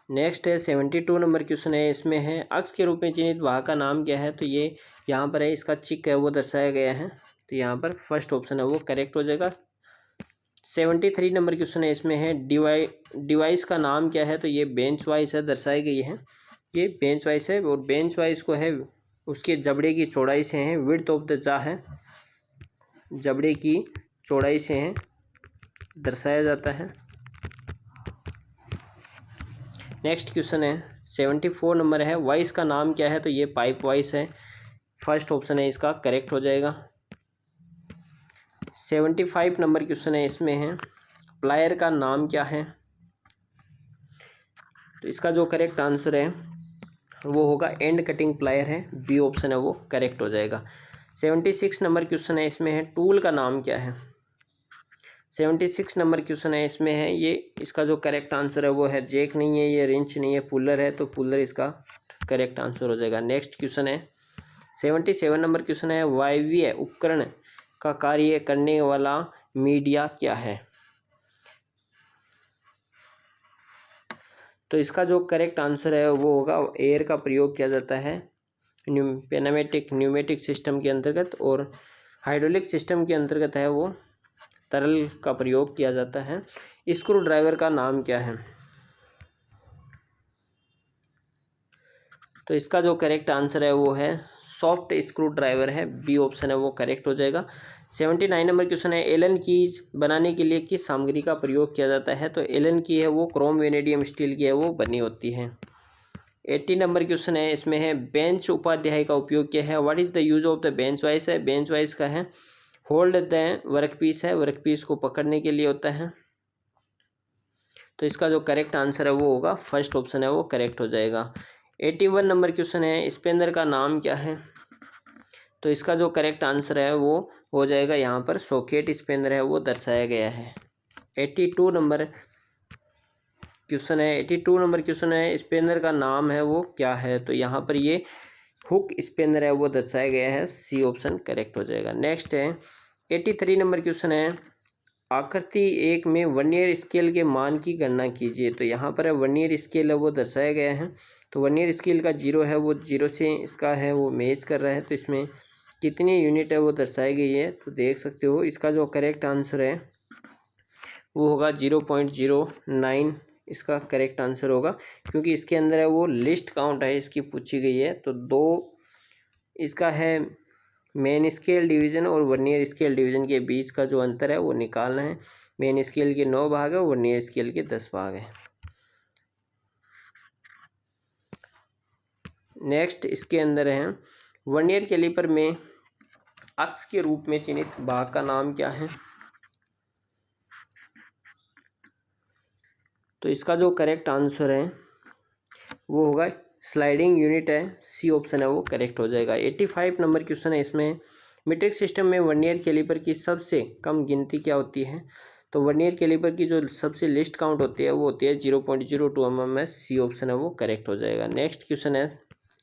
नेक्स्ट है 72 नंबर क्वेश्चन है, इसमें है अक्ष के रूप में चिन्हित वाहक का नाम क्या है? तो ये यहाँ पर है इसका चिक है वो दर्शाया गया है, तो यहाँ पर फर्स्ट ऑप्शन है वो करेक्ट हो जाएगा। 73 नंबर क्वेश्चन है, इसमें है डिवाइस का नाम क्या है? तो ये बेंच वाइस है दर्शाई गई है, ये बेंच वाइस है, और बेंच वाइस को है उसके जबड़े की चौड़ाई से है, विड्थ ऑफ द जा है, जबड़े की चौड़ाई से है दर्शाया जाता है। नेक्स्ट क्वेश्चन है 74 नंबर है, वाइस का नाम क्या है? तो ये पाइप वाइस है, फर्स्ट ऑप्शन है इसका करेक्ट हो जाएगा। 75 नंबर क्वेश्चन है, इसमें है प्लायर का नाम क्या है? तो इसका जो करेक्ट आंसर है वो होगा एंड कटिंग प्लायर है, बी ऑप्शन है वो करेक्ट हो जाएगा। 76 नंबर क्वेश्चन है, इसमें है टूल का नाम क्या है? 76 नंबर क्वेश्चन है, इसमें है ये इसका जो करेक्ट आंसर है वो है जैक नहीं है, ये रिंच नहीं है, पुलर है, तो पुलर इसका करेक्ट आंसर हो जाएगा। नेक्स्ट क्वेश्चन है 77 नंबर क्वेश्चन है, वायवीय उपकरण का कार्य करने वाला मीडिया क्या है? तो इसका जो करेक्ट आंसर है वो होगा एयर का प्रयोग किया जाता है न्यूमेटिक सिस्टम के अंतर्गत, और हाइड्रोलिक सिस्टम के अंतर्गत है वो तरल का प्रयोग किया जाता है। स्क्रू ड्राइवर का नाम क्या है? तो इसका जो करेक्ट आंसर है वो है सॉफ्ट स्क्रू ड्राइवर है, बी ऑप्शन है वो करेक्ट हो जाएगा। 79 नंबर क्वेश्चन है, एलन कीज बनाने के लिए किस सामग्री का प्रयोग किया जाता है? तो एलन की है वो क्रोम वेनेडियम स्टील की है वो बनी होती है। 80 नंबर क्वेश्चन है, इसमें है बेंच उपाध्याय का उपयोग क्या है? What is the use of the bench vice है, बेंच वाइस का है होल्ड द वर्कपीस है, वर्कपीस को पकड़ने के लिए होता है। तो इसका जो करेक्ट आंसर है वो होगा फर्स्ट ऑप्शन है वो करेक्ट हो जाएगा। 81 नंबर क्वेश्चन है, स्पेनर का नाम क्या है? तो इसका जो करेक्ट आंसर है वो हो जाएगा यहाँ पर सॉकेट स्पेनर है वो दर्शाया गया है। 82 नंबर क्वेश्चन है, स्पेनर का नाम है वो क्या है? तो यहाँ पर ये हुक स्पेनर है वो दर्शाया गया है, सी ऑप्शन करेक्ट हो जाएगा। नेक्स्ट है 83 नंबर क्वेश्चन है, आकृति 1 में वर्नियर स्केल के मान की गणना कीजिए। तो यहाँ पर है वर्नियर स्केल है वो दर्शाया गया है। तो वर्नियर स्केल का 0 है वो 0 से इसका है वो मैच कर रहा है। तो इसमें कितनी यूनिट है वो दर्शाई गई है, तो देख सकते हो इसका जो करेक्ट आंसर है वो होगा 0.09 इसका करेक्ट आंसर होगा, क्योंकि इसके अंदर है वो लिस्ट काउंट है इसकी पूछी गई है। तो दो इसका है मेन स्केल डिवीज़न और वर्नियर स्केल डिवीज़न के बीच का जो अंतर है वो निकालना है। मेन स्केल के 9 भाग है, वर्नियर स्केल के 10 भाग है। नेक्स्ट इसके अंदर है वर्नियर कैलिपर में अक्ष के रूप में चिन्हित भाग का नाम क्या है? तो इसका जो करेक्ट आंसर है वो होगा स्लाइडिंग यूनिट है, सी ऑप्शन है वो करेक्ट हो जाएगा। 85 नंबर क्वेश्चन है, इसमें मीट्रिक सिस्टम में वर्नियर कैलिपर की सबसे कम गिनती क्या होती है? तो वर्नियर कैलिपर की जो सबसे लिस्ट काउंट होती है वो होती है 0.02 mm, सी ऑप्शन है वो करेक्ट हो जाएगा। नेक्स्ट क्वेश्चन है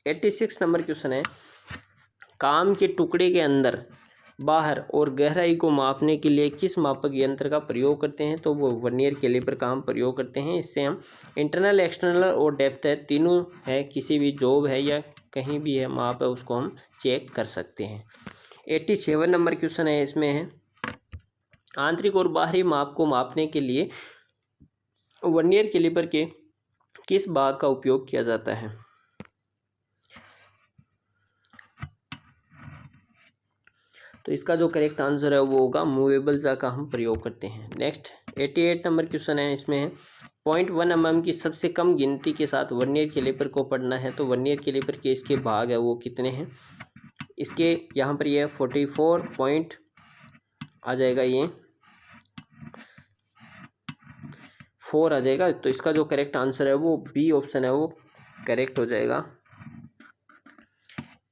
86 नंबर क्वेश्चन है, काम के टुकड़े के अंदर बाहर और गहराई को मापने के लिए किस मापक यंत्र का प्रयोग करते हैं? तो वो वर्नियर कैलिपर का हम प्रयोग करते हैं। इससे हम इंटरनल, एक्सटर्नल और डेप्थ है तीनों है, किसी भी जॉब है या कहीं भी है माप है उसको हम चेक कर सकते हैं। 87 नंबर क्वेश्चन है, इसमें है आंतरिक और बाहरी माप को मापने के लिए वर्नियर कैलिपर के किस भाग का उपयोग किया जाता है? तो इसका जो करेक्ट आंसर है वो होगा मूवेबल जा का हम प्रयोग करते हैं। नेक्स्ट 88 नंबर क्वेश्चन है, इसमें है 0.1 mm की सबसे कम गिनती के साथ वर्नियर कैलिपर को पढ़ना है। तो वर्नियर कैलिपर के इसके भाग है वो कितने हैं? इसके यहाँ पर ये 44 पॉइंट आ जाएगा, ये 4 आ जाएगा। तो इसका जो करेक्ट आंसर है वो बी ऑप्शन है वो करेक्ट हो जाएगा।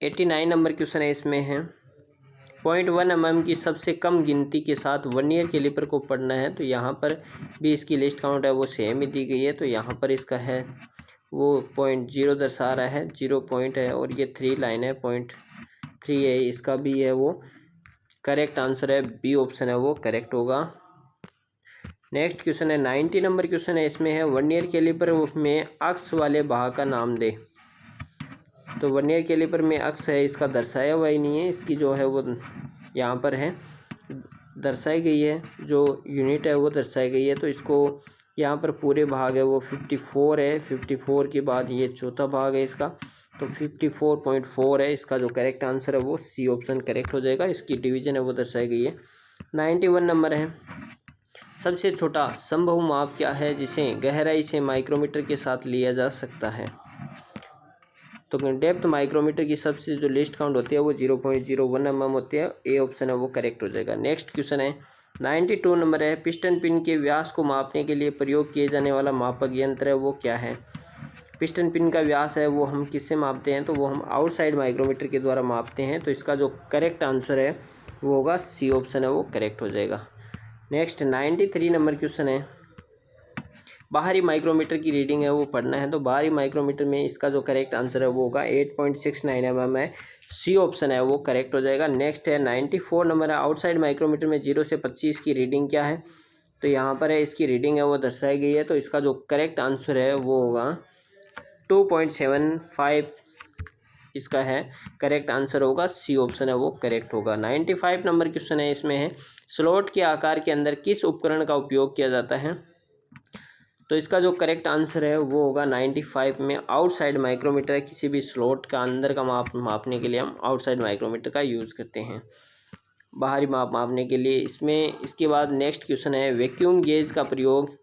89 नंबर क्वेश्चन है, इसमें है 0.1 mm की सबसे कम गिनती के साथ वर्नियर कैलिपर को पढ़ना है। तो यहाँ पर भी इसकी लिस्ट काउंट है वो सेम ही दी गई है। तो यहाँ पर इसका है वो 0.0 दर्शा रहा है, 0 पॉइंट है और ये 3 लाइन है, 0.3 है, इसका भी है वो करेक्ट आंसर है, बी ऑप्शन है वो करेक्ट होगा। नेक्स्ट क्वेश्चन है 90 नंबर क्वेश्चन है, इसमें है वर्नियर कैलिपर में अक्ष वाले भाग का नाम दे। तो वर्नियर कैलिपर में अक्ष है इसका दर्शाया हुआ ही नहीं है, इसकी जो है वो यहाँ पर है दर्शाई गई है, जो यूनिट है वो दर्शाई गई है। तो इसको यहाँ पर पूरे भाग है वो 54 है, 54 के बाद ये चौथा भाग है इसका, तो 54.4 है। इसका जो करेक्ट आंसर है वो सी ऑप्शन करेक्ट हो जाएगा, इसकी डिवीज़न है वो दर्शाई गई है। 91 नंबर है, सबसे छोटा संभव माप क्या है जिसे गहराई से माइक्रोमीटर के साथ लिया जा सकता है? तो डेप्थ माइक्रोमीटर की सबसे जो लिस्ट काउंट होती है वो 0.01 mm होती है, ए ऑप्शन है वो करेक्ट हो जाएगा। नेक्स्ट क्वेश्चन है 92 नंबर है, पिस्टन पिन के व्यास को मापने के लिए प्रयोग किए जाने वाला मापक यंत्र है वो क्या है? पिस्टन पिन का व्यास है वो हम किससे मापते हैं? तो वो हम आउटसाइड माइक्रोमीटर के द्वारा मापते हैं। तो इसका जो करेक्ट आंसर है वो होगा सी ऑप्शन है वो करेक्ट हो जाएगा। नेक्स्ट 93 नंबर क्वेश्चन है, बाहरी माइक्रोमीटर की रीडिंग है वो पढ़ना है। तो बाहरी माइक्रोमीटर में इसका जो करेक्ट आंसर है वो होगा 8.69 mm है, सी ऑप्शन है वो करेक्ट हो जाएगा। नेक्स्ट है 94 नंबर है, आउटसाइड माइक्रोमीटर में 0 से 25 की रीडिंग क्या है? तो यहाँ पर है इसकी रीडिंग है वो दर्शाई गई है। तो इसका जो करेक्ट आंसर है वो होगा 2.75 इसका है करेक्ट आंसर होगा सी ऑप्शन है वो करेक्ट होगा। 95 नंबर क्वेश्चन है, इसमें है स्लॉट के आकार के अंदर किस उपकरण का उपयोग किया जाता है? तो इसका जो करेक्ट आंसर है वो होगा 95 में आउटसाइड माइक्रोमीटर है। किसी भी स्लॉट का अंदर का माप मापने के लिए हम आउटसाइड माइक्रोमीटर का यूज़ करते हैं, बाहरी माप मापने के लिए। इसमें इसके बाद नेक्स्ट क्वेश्चन है वैक्यूम गेज का प्रयोग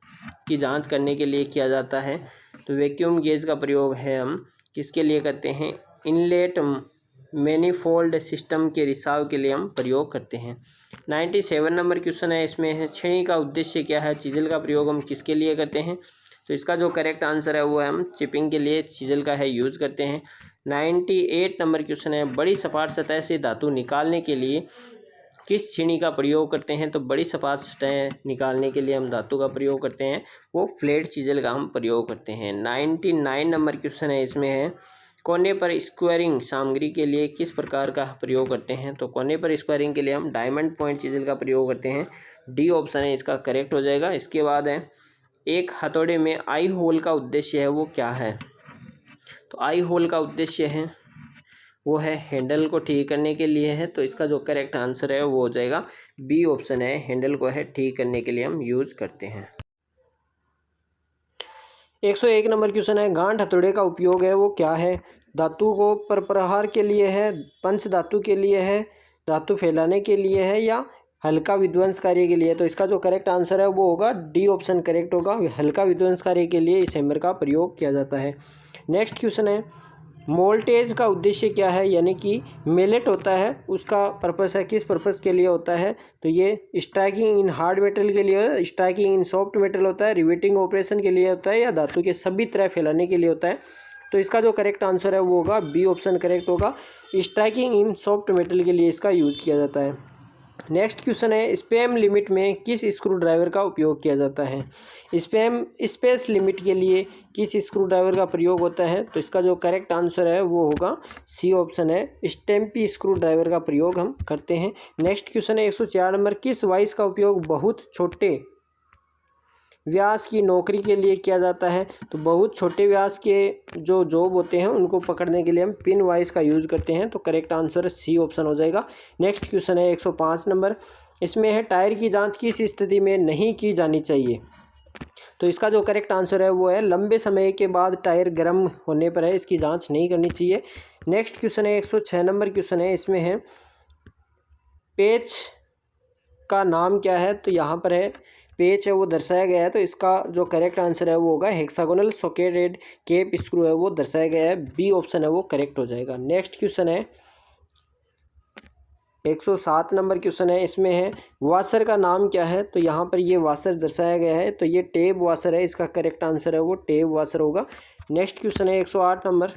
की जांच करने के लिए किया जाता है। तो वैक्यूम गेज का प्रयोग है हम किसके लिए करते हैं? इनलेट मैनिफोल्ड सिस्टम के रिसाव के लिए हम प्रयोग करते हैं। 97 नंबर क्वेश्चन है, इसमें है छेनी का उद्देश्य क्या है? चीजल का प्रयोग हम किसके लिए करते हैं? तो इसका जो करेक्ट आंसर है वो है हम चिपिंग के लिए चीजल का है यूज़ करते हैं। 98 नंबर क्वेश्चन है बड़ी सपाट सतह से धातु निकालने के लिए किस छेनी का प्रयोग करते हैं? तो बड़ी सपाट सतह निकालने के लिए हम धातु का प्रयोग करते हैं, वो फ्लैट चीजल का हम प्रयोग करते हैं। 99 नंबर क्वेश्चन है, इसमें है कोने पर स्क्वायरिंग सामग्री के लिए किस प्रकार का प्रयोग करते हैं? तो कोने पर स्क्वायरिंग के लिए हम डायमंड पॉइंट चीजल का प्रयोग करते हैं। डी ऑप्शन है इसका करेक्ट हो जाएगा। इसके बाद है एक हथौड़े में आई होल का उद्देश्य है वो क्या है? तो आई होल का उद्देश्य है वो है हैंडल को ठीक करने के लिए है। तो इसका जो करेक्ट आंसर है वो हो जाएगा बी ऑप्शन है, हैंडल को है ठीक करने के लिए हम यूज करते हैं। 101 नंबर क्वेश्चन है गांठ हथौड़े का उपयोग है वो क्या है? धातु को प्रहार के लिए है, पंच धातु के लिए है, धातु फैलाने के लिए है, या हल्का विध्वंस कार्य के लिए? तो इसका जो करेक्ट आंसर है वो होगा डी ऑप्शन करेक्ट होगा, हल्का विध्वंस कार्य के लिए इस हैमर का प्रयोग किया जाता है। नेक्स्ट क्वेश्चन है मोल्टेज का उद्देश्य क्या है? यानी कि मेलेट होता है उसका पर्पस है, किस पर्पस के लिए होता है? तो ये स्ट्राइकिंग इन हार्ड मेटल के लिए, स्ट्राइकिंग इन सॉफ्ट मेटल होता है, रिवेटिंग ऑपरेशन के लिए होता है, या धातु के सभी तरह फैलाने के लिए होता है? तो इसका जो करेक्ट आंसर है वो होगा बी ऑप्शन करेक्ट होगा, स्ट्राइकिंग इन सॉफ्ट मेटल के लिए इसका यूज किया जाता है। नेक्स्ट क्वेश्चन है स्पैम लिमिट में किस स्क्रू ड्राइवर का उपयोग किया जाता है? स्पेस लिमिट के लिए किस स्क्रू ड्राइवर का प्रयोग होता है? तो इसका जो करेक्ट आंसर है वो होगा सी ऑप्शन है, स्टेम्पी स्क्रू ड्राइवर का प्रयोग हम करते हैं। नेक्स्ट क्वेश्चन है 104 नंबर किस वाइस का उपयोग बहुत छोटे व्यास की नौकरी के लिए किया जाता है? तो बहुत छोटे व्यास के जो जॉब होते हैं उनको पकड़ने के लिए हम पिन वाइस का यूज़ करते हैं। तो करेक्ट आंसर सी ऑप्शन हो जाएगा। नेक्स्ट क्वेश्चन है 105 नंबर, इसमें है टायर की जांच किस स्थिति में नहीं की जानी चाहिए? तो इसका जो करेक्ट आंसर है वो है लंबे समय के बाद टायर गर्म होने पर है इसकी जाँच नहीं करनी चाहिए। नेक्स्ट क्वेश्चन है 106 नंबर क्वेश्चन है, इसमें है पेच का नाम क्या है? तो यहाँ पर है पेच है वो दर्शाया गया है, तो इसका जो करेक्ट आंसर है वो होगा हेक्सागोनल सॉकेटेड केप स्क्रू है वो दर्शाया गया है, बी ऑप्शन है वो करेक्ट हो जाएगा। नेक्स्ट क्वेश्चन है 107 नंबर क्वेश्चन है, इसमें है वाशर का नाम क्या है? तो यहाँ पर ये वाशर दर्शाया गया है, तो ये टेप वाशर है, इसका करेक्ट आंसर है वो टेप वाशर होगा। नेक्स्ट क्वेश्चन है 108 नंबर,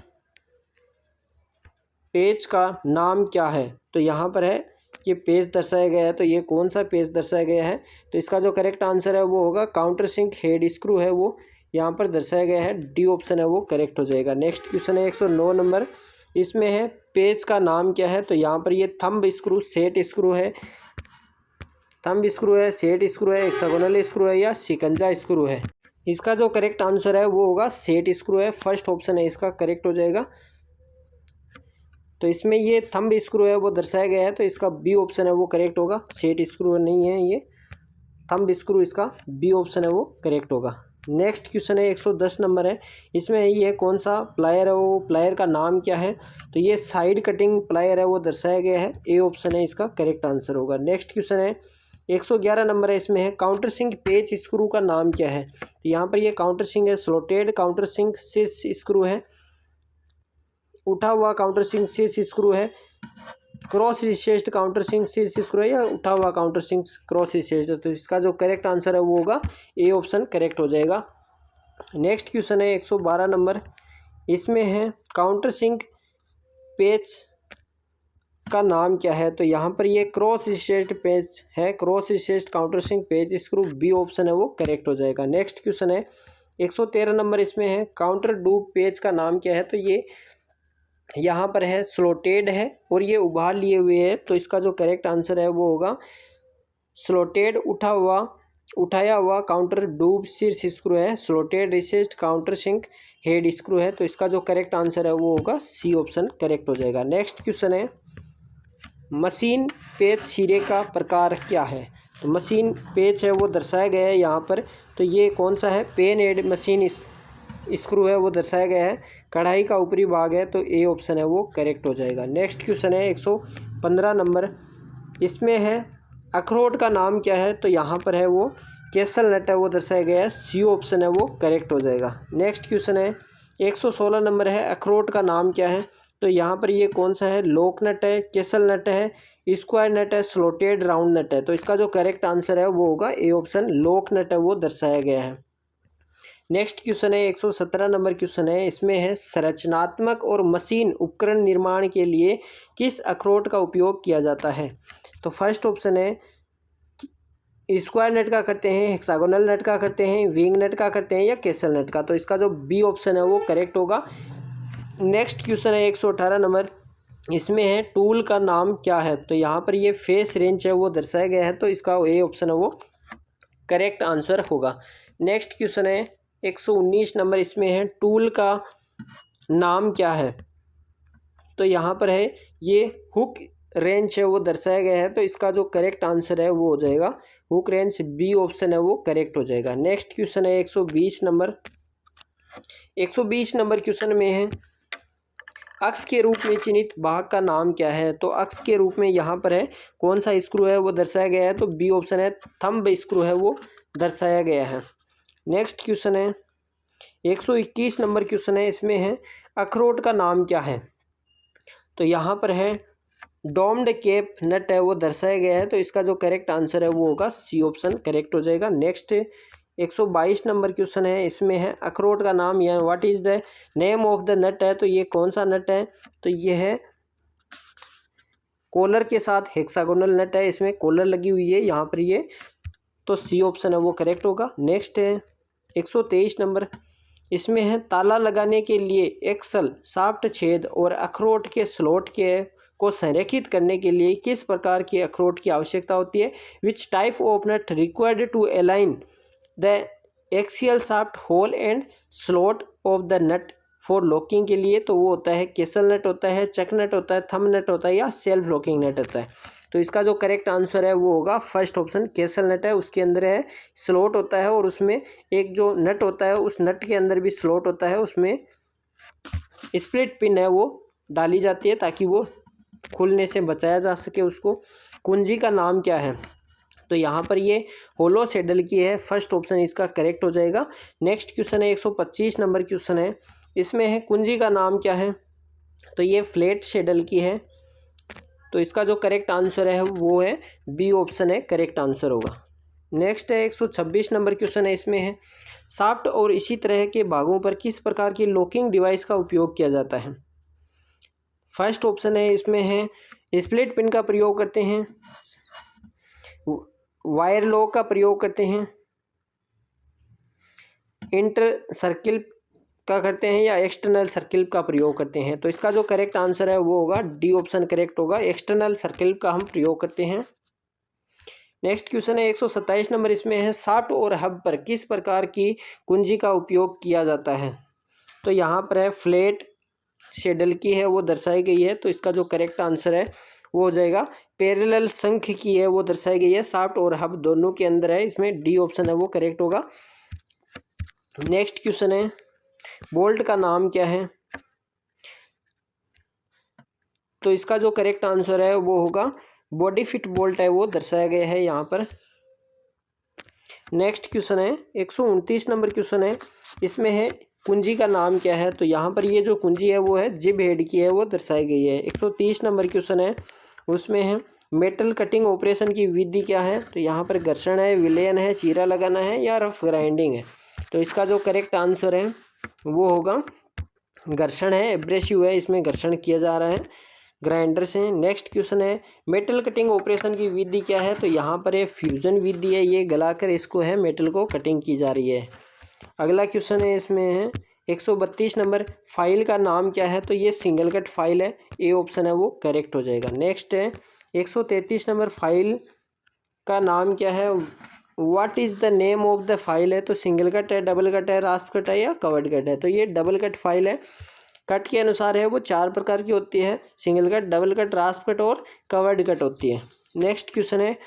पेज का नाम क्या है? तो यहाँ पर है ये पेज दर्शाया गया है, तो ये कौन सा पेज दर्शाया गया है? तो इसका जो करेक्ट आंसर है वो होगा काउंटर सिंक हेड स्क्रू है वो यहाँ पर दर्शाया गया है, डी ऑप्शन है वो करेक्ट हो जाएगा। नेक्स्ट क्वेश्चन है 109 नंबर, इसमें है पेज का नाम क्या है? तो यहाँ पर ये थंब स्क्रू, सेट स्क्रू है, थंब स्क्रू है, सेट स्क्रू है, हेक्सागोनल स्क्रू है, या शिकंजा स्क्रू है? इसका जो करेक्ट आंसर है वो होगा सेट स्क्रू है, फर्स्ट ऑप्शन है इसका करेक्ट हो जाएगा। तो इसमें ये थंब स्क्रू है वो दर्शाया गया है, तो इसका बी ऑप्शन है वो करेक्ट होगा, सेट स्क्रू नहीं है ये थंब स्क्रू, इसका बी ऑप्शन है वो करेक्ट होगा। नेक्स्ट क्वेश्चन है 110 नंबर है, इसमें ये कौन सा प्लायर है, वो प्लायर का नाम क्या है? तो ये साइड कटिंग प्लायर है वो दर्शाया गया है, ए ऑप्शन है इसका करेक्ट आंसर होगा। नेक्स्ट क्वेश्चन है 111 नंबर है, इसमें है काउंटर सिंक पेच स्क्रू का नाम क्या है? तो यहाँ पर ये काउंटर सिंक है, स्लोटेड काउंटर सिंक शीर्ष स्क्रू है, उठा हुआ काउंटर सिंक शीर्ष स्क्रू है, क्रॉस रिसेस्ड काउंटर सिंक शीर्ष स्क्रू है, या उठा हुआ काउंटर सिंक क्रॉस रिसेस्ड? तो इसका जो करेक्ट आंसर है वो होगा ए ऑप्शन करेक्ट हो जाएगा। नेक्स्ट क्वेश्चन है 112 नंबर, इसमें है काउंटर सिंक पेच का नाम क्या है? तो यहाँ पर ये क्रॉस रिसेस्ड पेच है, क्रॉस रिसेस्ड काउंटर सिंक पेच स्क्रू, बी ऑप्शन है वो करेक्ट हो जाएगा। नेक्स्ट क्वेश्चन है 113 नंबर, इसमें है काउंटर डूब पेच का नाम क्या है? तो ये यहाँ पर है स्लोटेड है और ये उभार लिए हुए है, तो इसका जो करेक्ट आंसर है वो होगा स्लोटेड उठा हुआ उठाया हुआ काउंटर डूब शीर्ष स्क्रू है, slotted recessed counter sink head screw है। तो इसका जो करेक्ट आंसर है वो होगा सी ऑप्शन करेक्ट हो जाएगा। नेक्स्ट क्वेश्चन है मशीन पेच सिरे का प्रकार क्या है। तो मशीन पेच है वो दर्शाया गया है यहाँ पर। तो ये कौन सा है, पेन एड मशीन स्क्रू है वो दर्शाया गया है। कढ़ाई का ऊपरी भाग है, तो ए ऑप्शन है वो करेक्ट हो जाएगा। नेक्स्ट क्वेश्चन है 115 नंबर, इसमें है अखरोट का नाम क्या है। तो यहाँ पर है वो केसल नट है वो दर्शाया गया है, सी ऑप्शन है वो करेक्ट हो जाएगा। नेक्स्ट क्वेश्चन है 116 नंबर है, अखरोट का नाम क्या है। तो यहाँ पर ये कौन सा है, लोक नट है, केसल नट है, स्क्वायर नट है, स्लोटेड राउंड नट है। तो इसका जो करेक्ट आंसर है वो होगा ए ऑप्शन, लोक नट है वो दर्शाया गया है। नेक्स्ट क्वेश्चन है 117 नंबर क्वेश्चन है, इसमें है संरचनात्मक और मशीन उपकरण निर्माण के लिए किस अखरोट का उपयोग किया जाता है। तो फर्स्ट ऑप्शन है स्क्वायर नट का करते हैं, हेक्सागोनल नट का करते हैं, विंग नट का करते हैं, या केसल नट का। तो इसका जो बी ऑप्शन है वो करेक्ट होगा। नेक्स्ट क्वेश्चन है 118 नंबर, इसमें है टूल का नाम क्या है। तो यहाँ पर ये फेस रेंच है वो दर्शाया गया है, तो इसका ए ऑप्शन है वो करेक्ट आंसर होगा। नेक्स्ट क्वेश्चन है 119 नंबर, इसमें है टूल का नाम क्या है। तो यहाँ पर है ये हुक रेंच है वो दर्शाया गया है, तो इसका जो करेक्ट आंसर है वो हो जाएगा हुक रेंच, बी ऑप्शन है वो करेक्ट हो जाएगा। नेक्स्ट क्वेश्चन है 120 नंबर, 120 नंबर क्वेश्चन में है अक्ष के रूप में चिन्हित भाग का नाम क्या है। तो अक्ष के रूप में यहाँ पर है कौन सा स्क्रू है वो दर्शाया गया है, तो बी ऑप्शन है थंब स्क्रू है वो दर्शाया गया है। नेक्स्ट क्वेश्चन है 121 नंबर क्वेश्चन है, इसमें है अखरोट का नाम क्या है। तो यहाँ पर है डोम्ड केप नट है वो दर्शाया गया है, तो इसका जो करेक्ट आंसर है वो होगा सी ऑप्शन करेक्ट हो जाएगा। नेक्स्ट 122 नंबर क्वेश्चन है, इसमें है अखरोट का नाम या what is the name of the nut है। तो ये कौन सा नट है, तो ये है कॉलर के साथ हेक्सागोनल नट है, इसमें कॉलर लगी हुई है यहाँ पर ये, तो सी ऑप्शन है वो करेक्ट होगा। नेक्स्ट है 123 नंबर, इसमें है ताला लगाने के लिए एक्सल शाफ्ट छेद और अखरोट के स्लॉट के को संरेखित करने के लिए किस प्रकार की अखरोट की आवश्यकता होती है। Which type of nut required to align the axial shaft hole and slot of the nut for locking के लिए। तो वो होता है केसल नट होता है, चक नट होता है, थंब नट होता है, या सेल्फ लॉकिंग नट होता है। तो इसका जो करेक्ट आंसर है वो होगा फर्स्ट ऑप्शन केसल नट है, उसके अंदर है स्लॉट होता है और उसमें एक जो नट होता है उस नट के अंदर भी स्लॉट होता है, उसमें स्प्लिट पिन है वो डाली जाती है ताकि वो खुलने से बचाया जा सके उसको। कुंजी का नाम क्या है, तो यहाँ पर ये होलो सेडल की है, फर्स्ट ऑप्शन इसका करेक्ट हो जाएगा। नेक्स्ट क्वेश्चन है 125 नंबर क्वेश्चन है, इसमें है कुंजी का नाम क्या है। तो ये फ्लैट शेडल की है, तो इसका जो करेक्ट आंसर है वो है बी ऑप्शन है करेक्ट आंसर होगा। नेक्स्ट है 126 नंबर क्वेश्चन है, इसमें है शाफ्ट और इसी तरह के भागों पर किस प्रकार की लॉकिंग डिवाइस का उपयोग किया जाता है। फर्स्ट ऑप्शन है इसमें है स्प्लिट पिन का प्रयोग करते हैं, वायर लॉक का प्रयोग करते हैं, इंटर सर्किल का करते हैं, या एक्सटर्नल सर्किल का प्रयोग करते हैं। तो इसका जो करेक्ट आंसर है वो होगा डी ऑप्शन करेक्ट होगा, एक्सटर्नल सर्किल का हम प्रयोग करते हैं। नेक्स्ट क्वेश्चन है 127 नंबर, इसमें है शाफ्ट और हब पर किस प्रकार की कुंजी का उपयोग किया जाता है। तो यहाँ पर है फ्लैट शेडल की है वो दर्शाई गई है, तो इसका जो करेक्ट आंसर है वो हो जाएगा पैरेलल संख की है वो दर्शाई गई है, शाफ्ट और हब दोनों के अंदर है, इसमें डी ऑप्शन है वो करेक्ट होगा। नेक्स्ट क्वेश्चन है बोल्ट का नाम क्या है। तो इसका जो करेक्ट आंसर है वो होगा बॉडी फिट बोल्ट है वो दर्शाया गया है यहाँ पर। नेक्स्ट क्वेश्चन है 129 नंबर क्वेश्चन है, इसमें है कुंजी का नाम क्या है। तो यहाँ पर ये जो कुंजी है वो है जिब हेड की है वो दर्शाई गई है। 130 नंबर क्वेश्चन है, उसमें है मेटल कटिंग ऑपरेशन की विधि क्या है। तो यहाँ पर घर्षण है, विलयन है, चीरा लगाना है, या रफ ग्राइंडिंग है। तो इसका जो करेक्ट आंसर है वो होगा घर्षण है, एब्रेसिव है, इसमें घर्षण किया जा रहा है ग्राइंडर से। नेक्स्ट क्वेश्चन है मेटल कटिंग ऑपरेशन की विधि क्या है। तो यहाँ पर ये फ्यूजन विधि है, ये गलाकर इसको है मेटल को कटिंग की जा रही है। अगला क्वेश्चन है, इसमें है 132 नंबर, फाइल का नाम क्या है। तो ये सिंगल कट फाइल है, ए ऑप्शन है वो करेक्ट हो जाएगा। नेक्स्ट है 133 नंबर, फाइल का नाम क्या है, what is the name of the file है, तो सिंगल कट है, डबल कट है, रास्प कट है या कवर्ड कट है। तो ये डबल कट फाइल है। कट के अनुसार है वो 4 प्रकार की होती है, single cut, double cut, रास्प cut और कवर्ड कट होती है। नेक्स्ट क्वेश्चन है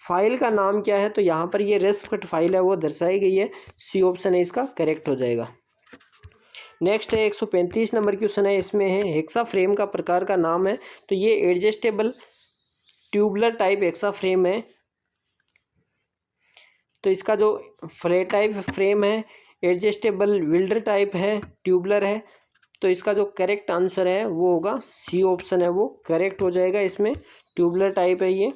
फाइल का नाम क्या है, तो यहाँ पर ये रास्प कट फाइल है वो दर्शाई गई है, सी ऑप्शन है इसका करेक्ट हो जाएगा। नेक्स्ट है 135 नंबर क्वेश्चन है, इसमें है हेक्सा फ्रेम का प्रकार का नाम है, तो ये adjustable tubular type hexa frame है। तो इसका जो फ्लैट टाइप फ्रेम है, एडजस्टेबल विल्डर टाइप है, ट्यूबुलर है, तो इसका जो करेक्ट आंसर है वो होगा सी ऑप्शन है वो करेक्ट हो जाएगा, इसमें ट्यूबुलर टाइप है ये।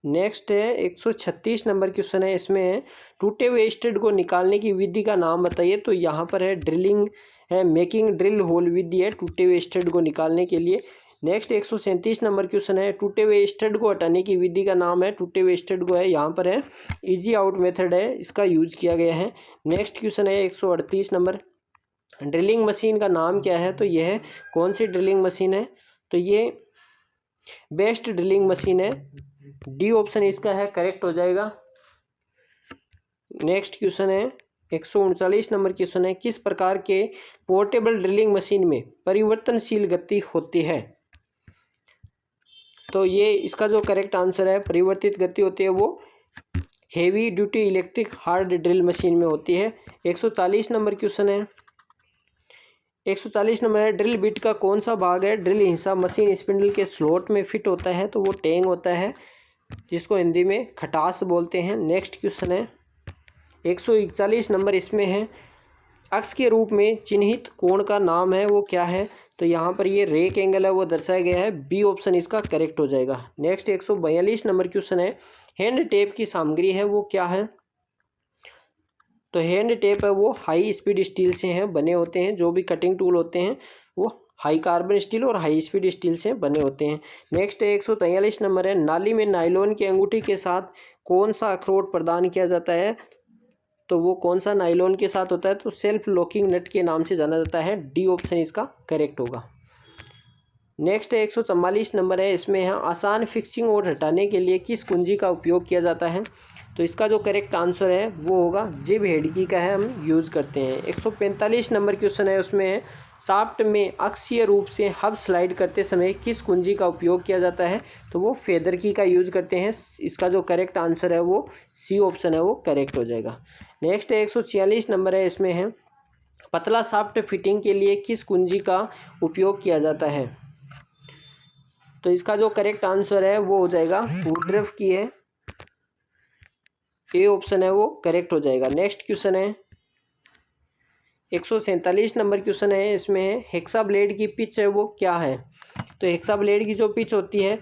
नेक्स्ट है 136 नंबर क्वेश्चन है, इसमें है टूटे हुए स्टड को निकालने की विधि का नाम बताइए। तो यहाँ पर है ड्रिलिंग है, मेकिंग ड्रिल होल विधि है टूटे हुए स्टड को निकालने के लिए। नेक्स्ट 137 नंबर क्वेश्चन है टूटे हुए स्टड को हटाने की विधि का नाम है, टूटे हुए स्टड को है यहाँ पर है इजी आउट मेथड है इसका यूज किया गया है। नेक्स्ट क्वेश्चन है 138 नंबर, ड्रिलिंग मशीन का नाम क्या है, तो यह कौन सी ड्रिलिंग मशीन है, तो ये बेस्ट ड्रिलिंग मशीन है, डी ऑप्शन इसका है करेक्ट हो जाएगा। नेक्स्ट क्वेश्चन है 139 नंबर क्वेश्चन है, किस प्रकार के पोर्टेबल ड्रिलिंग मशीन में परिवर्तनशील गति होती है। तो ये इसका जो करेक्ट आंसर है परिवर्तित गति होती है वो heavy duty electric hard drill machine में होती है। 140 नंबर क्वेश्चन है, 140 नंबर है ड्रिल बिट का कौन सा भाग है, ड्रिल हिस्सा मशीन स्पिंडल के स्लॉट में फिट होता है, तो वो टेंग होता है जिसको हिंदी में खटास बोलते हैं। नेक्स्ट क्वेश्चन है 141 नंबर, इसमें है अक्ष के रूप में चिन्हित कोण का नाम है वो क्या है, तो यहाँ पर ये रेक एंगल है वो दर्शाया गया है, बी ऑप्शन इसका करेक्ट हो जाएगा। नेक्स्ट 142 नंबर क्वेश्चन है हैंड टेप की सामग्री है वो क्या है, तो हैंड टेप है वो हाई स्पीड स्टील से हैं बने होते हैं, जो भी कटिंग टूल होते हैं वो हाई कार्बन स्टील और हाई स्पीड स्टील से बने होते हैं। नेक्स्ट 143 नंबर है नाली में नायलॉन की अंगूठी के साथ कौन सा अखरोट प्रदान किया जाता है, तो वो कौन सा नायलॉन के साथ होता है, तो सेल्फ लॉकिंग नट के नाम से जाना जाता है, डी ऑप्शन इसका करेक्ट होगा। नेक्स्ट 144 नंबर है, इसमें है आसान फिक्सिंग और हटाने के लिए किस कुंजी का उपयोग किया जाता है, तो इसका जो करेक्ट आंसर है वो होगा जिब हेडकी का है हम यूज़ करते हैं। 145 नंबर क्वेश्चन है, उसमें है शाफ्ट में अक्षीय रूप से हब स्लाइड करते समय किस कुंजी का उपयोग किया जाता है, तो वो फेदर की का यूज़ करते हैं, इसका जो करेक्ट आंसर है वो सी ऑप्शन है वो करेक्ट हो जाएगा। नेक्स्ट 146 नंबर है, इसमें है पतला शाफ्ट फिटिंग के लिए किस कुंजी का उपयोग किया जाता है, तो इसका जो करेक्ट आंसर है वो हो जाएगा वुडरुफ की है, ए ऑप्शन है वो करेक्ट हो जाएगा। नेक्स्ट क्वेश्चन है 147 नंबर क्वेश्चन है, इसमें है हेक्सा ब्लेड की पिच है वो क्या है, तो हेक्सा ब्लेड की जो पिच होती है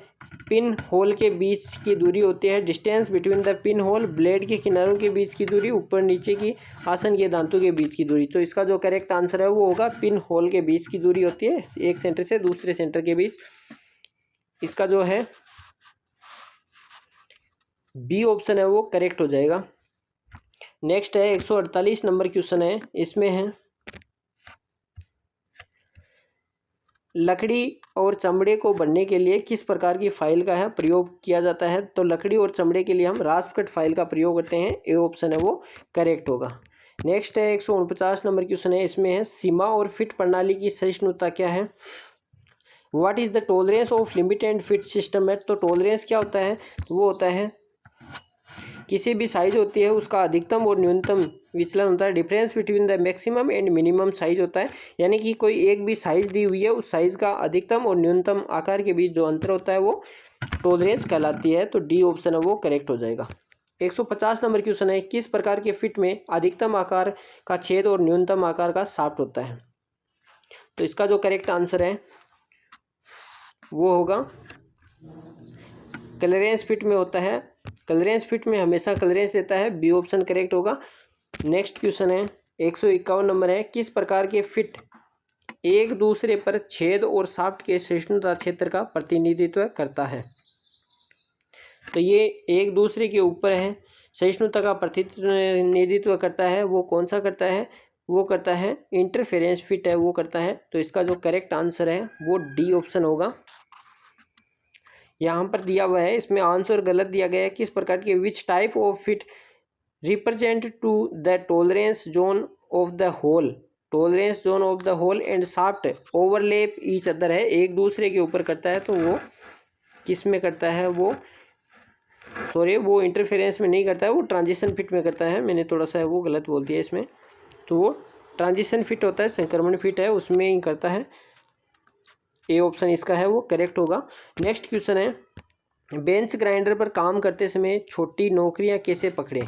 पिन होल के बीच की दूरी होती है, distance between the pin hole, blade के किनारों के बीच की दूरी, ऊपर नीचे की आसन के दांतों के बीच की दूरी, तो इसका जो करेक्ट आंसर है वो होगा पिन होल के बीच की दूरी होती है एक सेंटर से दूसरे सेंटर के बीच, इसका जो है बी ऑप्शन है वो करेक्ट हो जाएगा। नेक्स्ट है 148 नंबर क्वेश्चन है, इसमें है लकड़ी और चमड़े को बनने के लिए किस प्रकार की फाइल का है प्रयोग किया जाता है, तो लकड़ी और चमड़े के लिए हम रास्प कट फाइल का प्रयोग करते हैं, ए ऑप्शन है वो करेक्ट होगा। नेक्स्ट है 149 नंबर क्वेश्चन है, इसमें है सीमा और फिट प्रणाली की सहिष्णुता क्या है, what is the tolerance of limit and fit system है, तो टॉलरेंस क्या होता है, तो वो होता है किसी भी साइज होती है उसका अधिकतम और न्यूनतम विचलन होता है, difference between the maximum and minimum size होता है, यानी कि कोई एक भी साइज दी हुई है उस साइज का अधिकतम और न्यूनतम आकार के बीच जो अंतर होता है वो टॉलरेंस कहलाती है, तो डी ऑप्शन है वो करेक्ट हो जाएगा। 150 नंबर क्वेश्चन है, किस प्रकार के फिट में अधिकतम आकार का छेद और न्यूनतम आकार का शाफ्ट होता है, तो इसका जो करेक्ट आंसर है वो होगा क्लियरेंस फिट में होता है, क्लियरेंस फिट में हमेशा क्लियरेंस देता है, बी ऑप्शन करेक्ट होगा। नेक्स्ट क्वेश्चन है 151 नंबर है, किस प्रकार के फिट एक दूसरे पर छेद और शाफ्ट के सहिष्णुता क्षेत्र का प्रतिनिधित्व करता है, तो ये एक दूसरे के ऊपर है सहिष्णुता का प्रतिनिधित्व करता है, वो कौन सा करता है, वो करता है इंटरफेरेंस फिट है वो करता है, तो इसका जो करेक्ट आंसर है वो डी ऑप्शन होगा। यहाँ पर दिया हुआ है, इसमें आंसर गलत दिया गया है। किस प्रकार की, which type of fit represent to the tolerance zone of the hole, tolerance zone of the hole and shaft overlap each other है, एक दूसरे के ऊपर करता है। तो वो किस में करता है, वो सॉरी वो इंटरफेरेंस में नहीं करता है, वो ट्रांजिशन फिट में करता है। मैंने थोड़ा सा वो गलत बोल दिया इसमें, तो वो ट्रांजिशन फिट होता है, संक्रमण फिट है, उसमें ही करता है। ए ऑप्शन इसका है वो करेक्ट होगा। नेक्स्ट क्वेश्चन है, बेंच ग्राइंडर पर काम करते समय छोटी नौकरियां कैसे पकड़ें।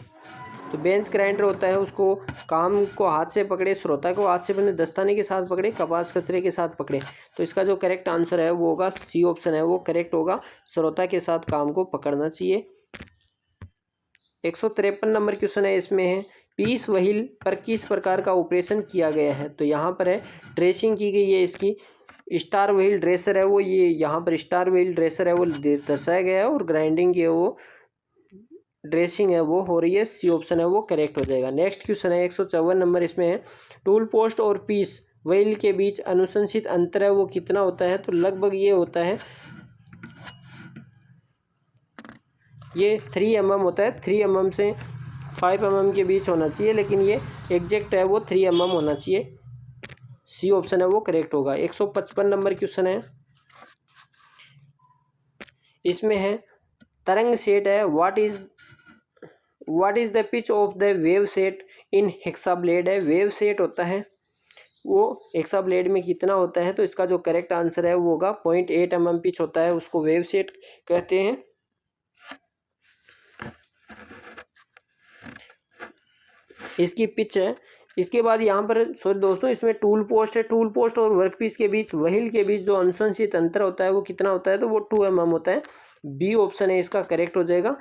तो बेंच ग्राइंडर होता है, उसको काम को हाथ से पकड़े, श्रोता को हाथ से पकड़े, दस्ताने के साथ पकड़े, कपास कचरे के साथ पकड़े। तो इसका जो करेक्ट आंसर है वो होगा सी ऑप्शन है वो करेक्ट होगा, श्रोता के साथ काम को पकड़ना चाहिए। 153 नंबर क्वेश्चन है, इसमें है पीस व्हील पर किस प्रकार का ऑपरेशन किया गया है। तो यहाँ पर है ड्रेसिंग की गई है इसकी, स्टार व्हील ड्रेसर है वो, ये यहाँ पर स्टार व्हील ड्रेसर है वो दर्शाया गया है, और ग्राइंडिंग की है वो ड्रेसिंग है वो हो रही है, सी ऑप्शन है वो करेक्ट हो जाएगा। नेक्स्ट क्वेश्चन है 154 नंबर, इसमें है टूल पोस्ट और पीस व्हील के बीच अनुशंसित अंतर है वो कितना होता है। तो लगभग ये होता है, ये 3 mm होता है, 3 mm से 5 mm के बीच होना चाहिए, लेकिन ये एग्जैक्ट है वो 3 mm होना चाहिए, सी ऑप्शन है वो करेक्ट होगा। 155 नंबर क्वेश्चन है, इसमें है तरंग सेट है, what is the pitch of the wave set in hexa blade है, वेव सेट होता है वो हेक्सा ब्लेड में कितना होता है। तो इसका जो करेक्ट आंसर है वो होगा 0.8 mm पिच होता है, उसको वेव सेट कहते हैं। इसकी पिच है। इसके बाद यहाँ पर सॉरी दोस्तों, इसमें टूल पोस्ट है, टूल पोस्ट और वर्क पीस के बीच, व्हील के बीच जो अनुशंसित अंतर होता है वो कितना होता है। तो वो 2 mm होता है, बी ऑप्शन है इसका करेक्ट हो जाएगा।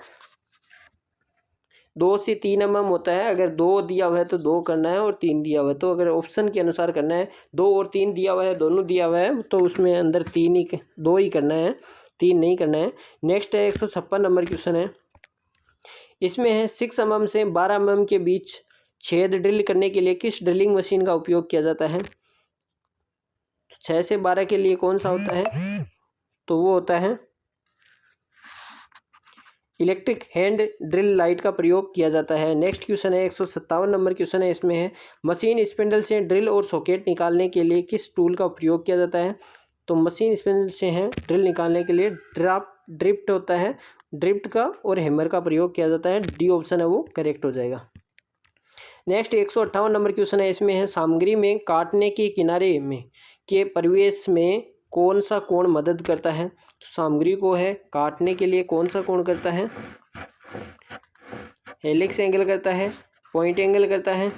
2 से 3 mm होता है, अगर 2 दिया हुआ है तो 2 करना है, और 3 दिया हुआ है तो अगर ऑप्शन के अनुसार करना है, 2 और 3 दिया हुआ है, दोनों दिया हुआ है तो उसमें अंदर 2 ही करना है, 3 नहीं करना है। नेक्स्ट है 156 नंबर क्वेश्चन है, इसमें है 6 mm से 12 mm के बीच छेद ड्रिल करने के लिए किस ड्रिलिंग मशीन का उपयोग किया जाता है। 6 से 12 के लिए कौन सा होता है, तो वो होता है इलेक्ट्रिक हैंड ड्रिल लाइट का प्रयोग किया जाता है। नेक्स्ट क्वेश्चन है 157 नंबर क्वेश्चन है, इसमें है मशीन स्पिंडल से ड्रिल और सॉकेट निकालने के लिए किस टूल का प्रयोग किया जाता है। तो मशीन स्पिंडल से है ड्रिल निकालने के लिए ड्रिफ्ट होता है, ड्रिफ्ट का और हैमर का प्रयोग किया जाता है, डी ऑप्शन है वो करेक्ट हो जाएगा। नेक्स्ट 158 नंबर क्वेश्चन है, इसमें है सामग्री में काटने के किनारे में के परिवेश में कौन सा कोण मदद करता है। तो सामग्री को है काटने के लिए कौन सा कोण करता है, हेलिक्स एंगल करता है, पॉइंट एंगल करता है,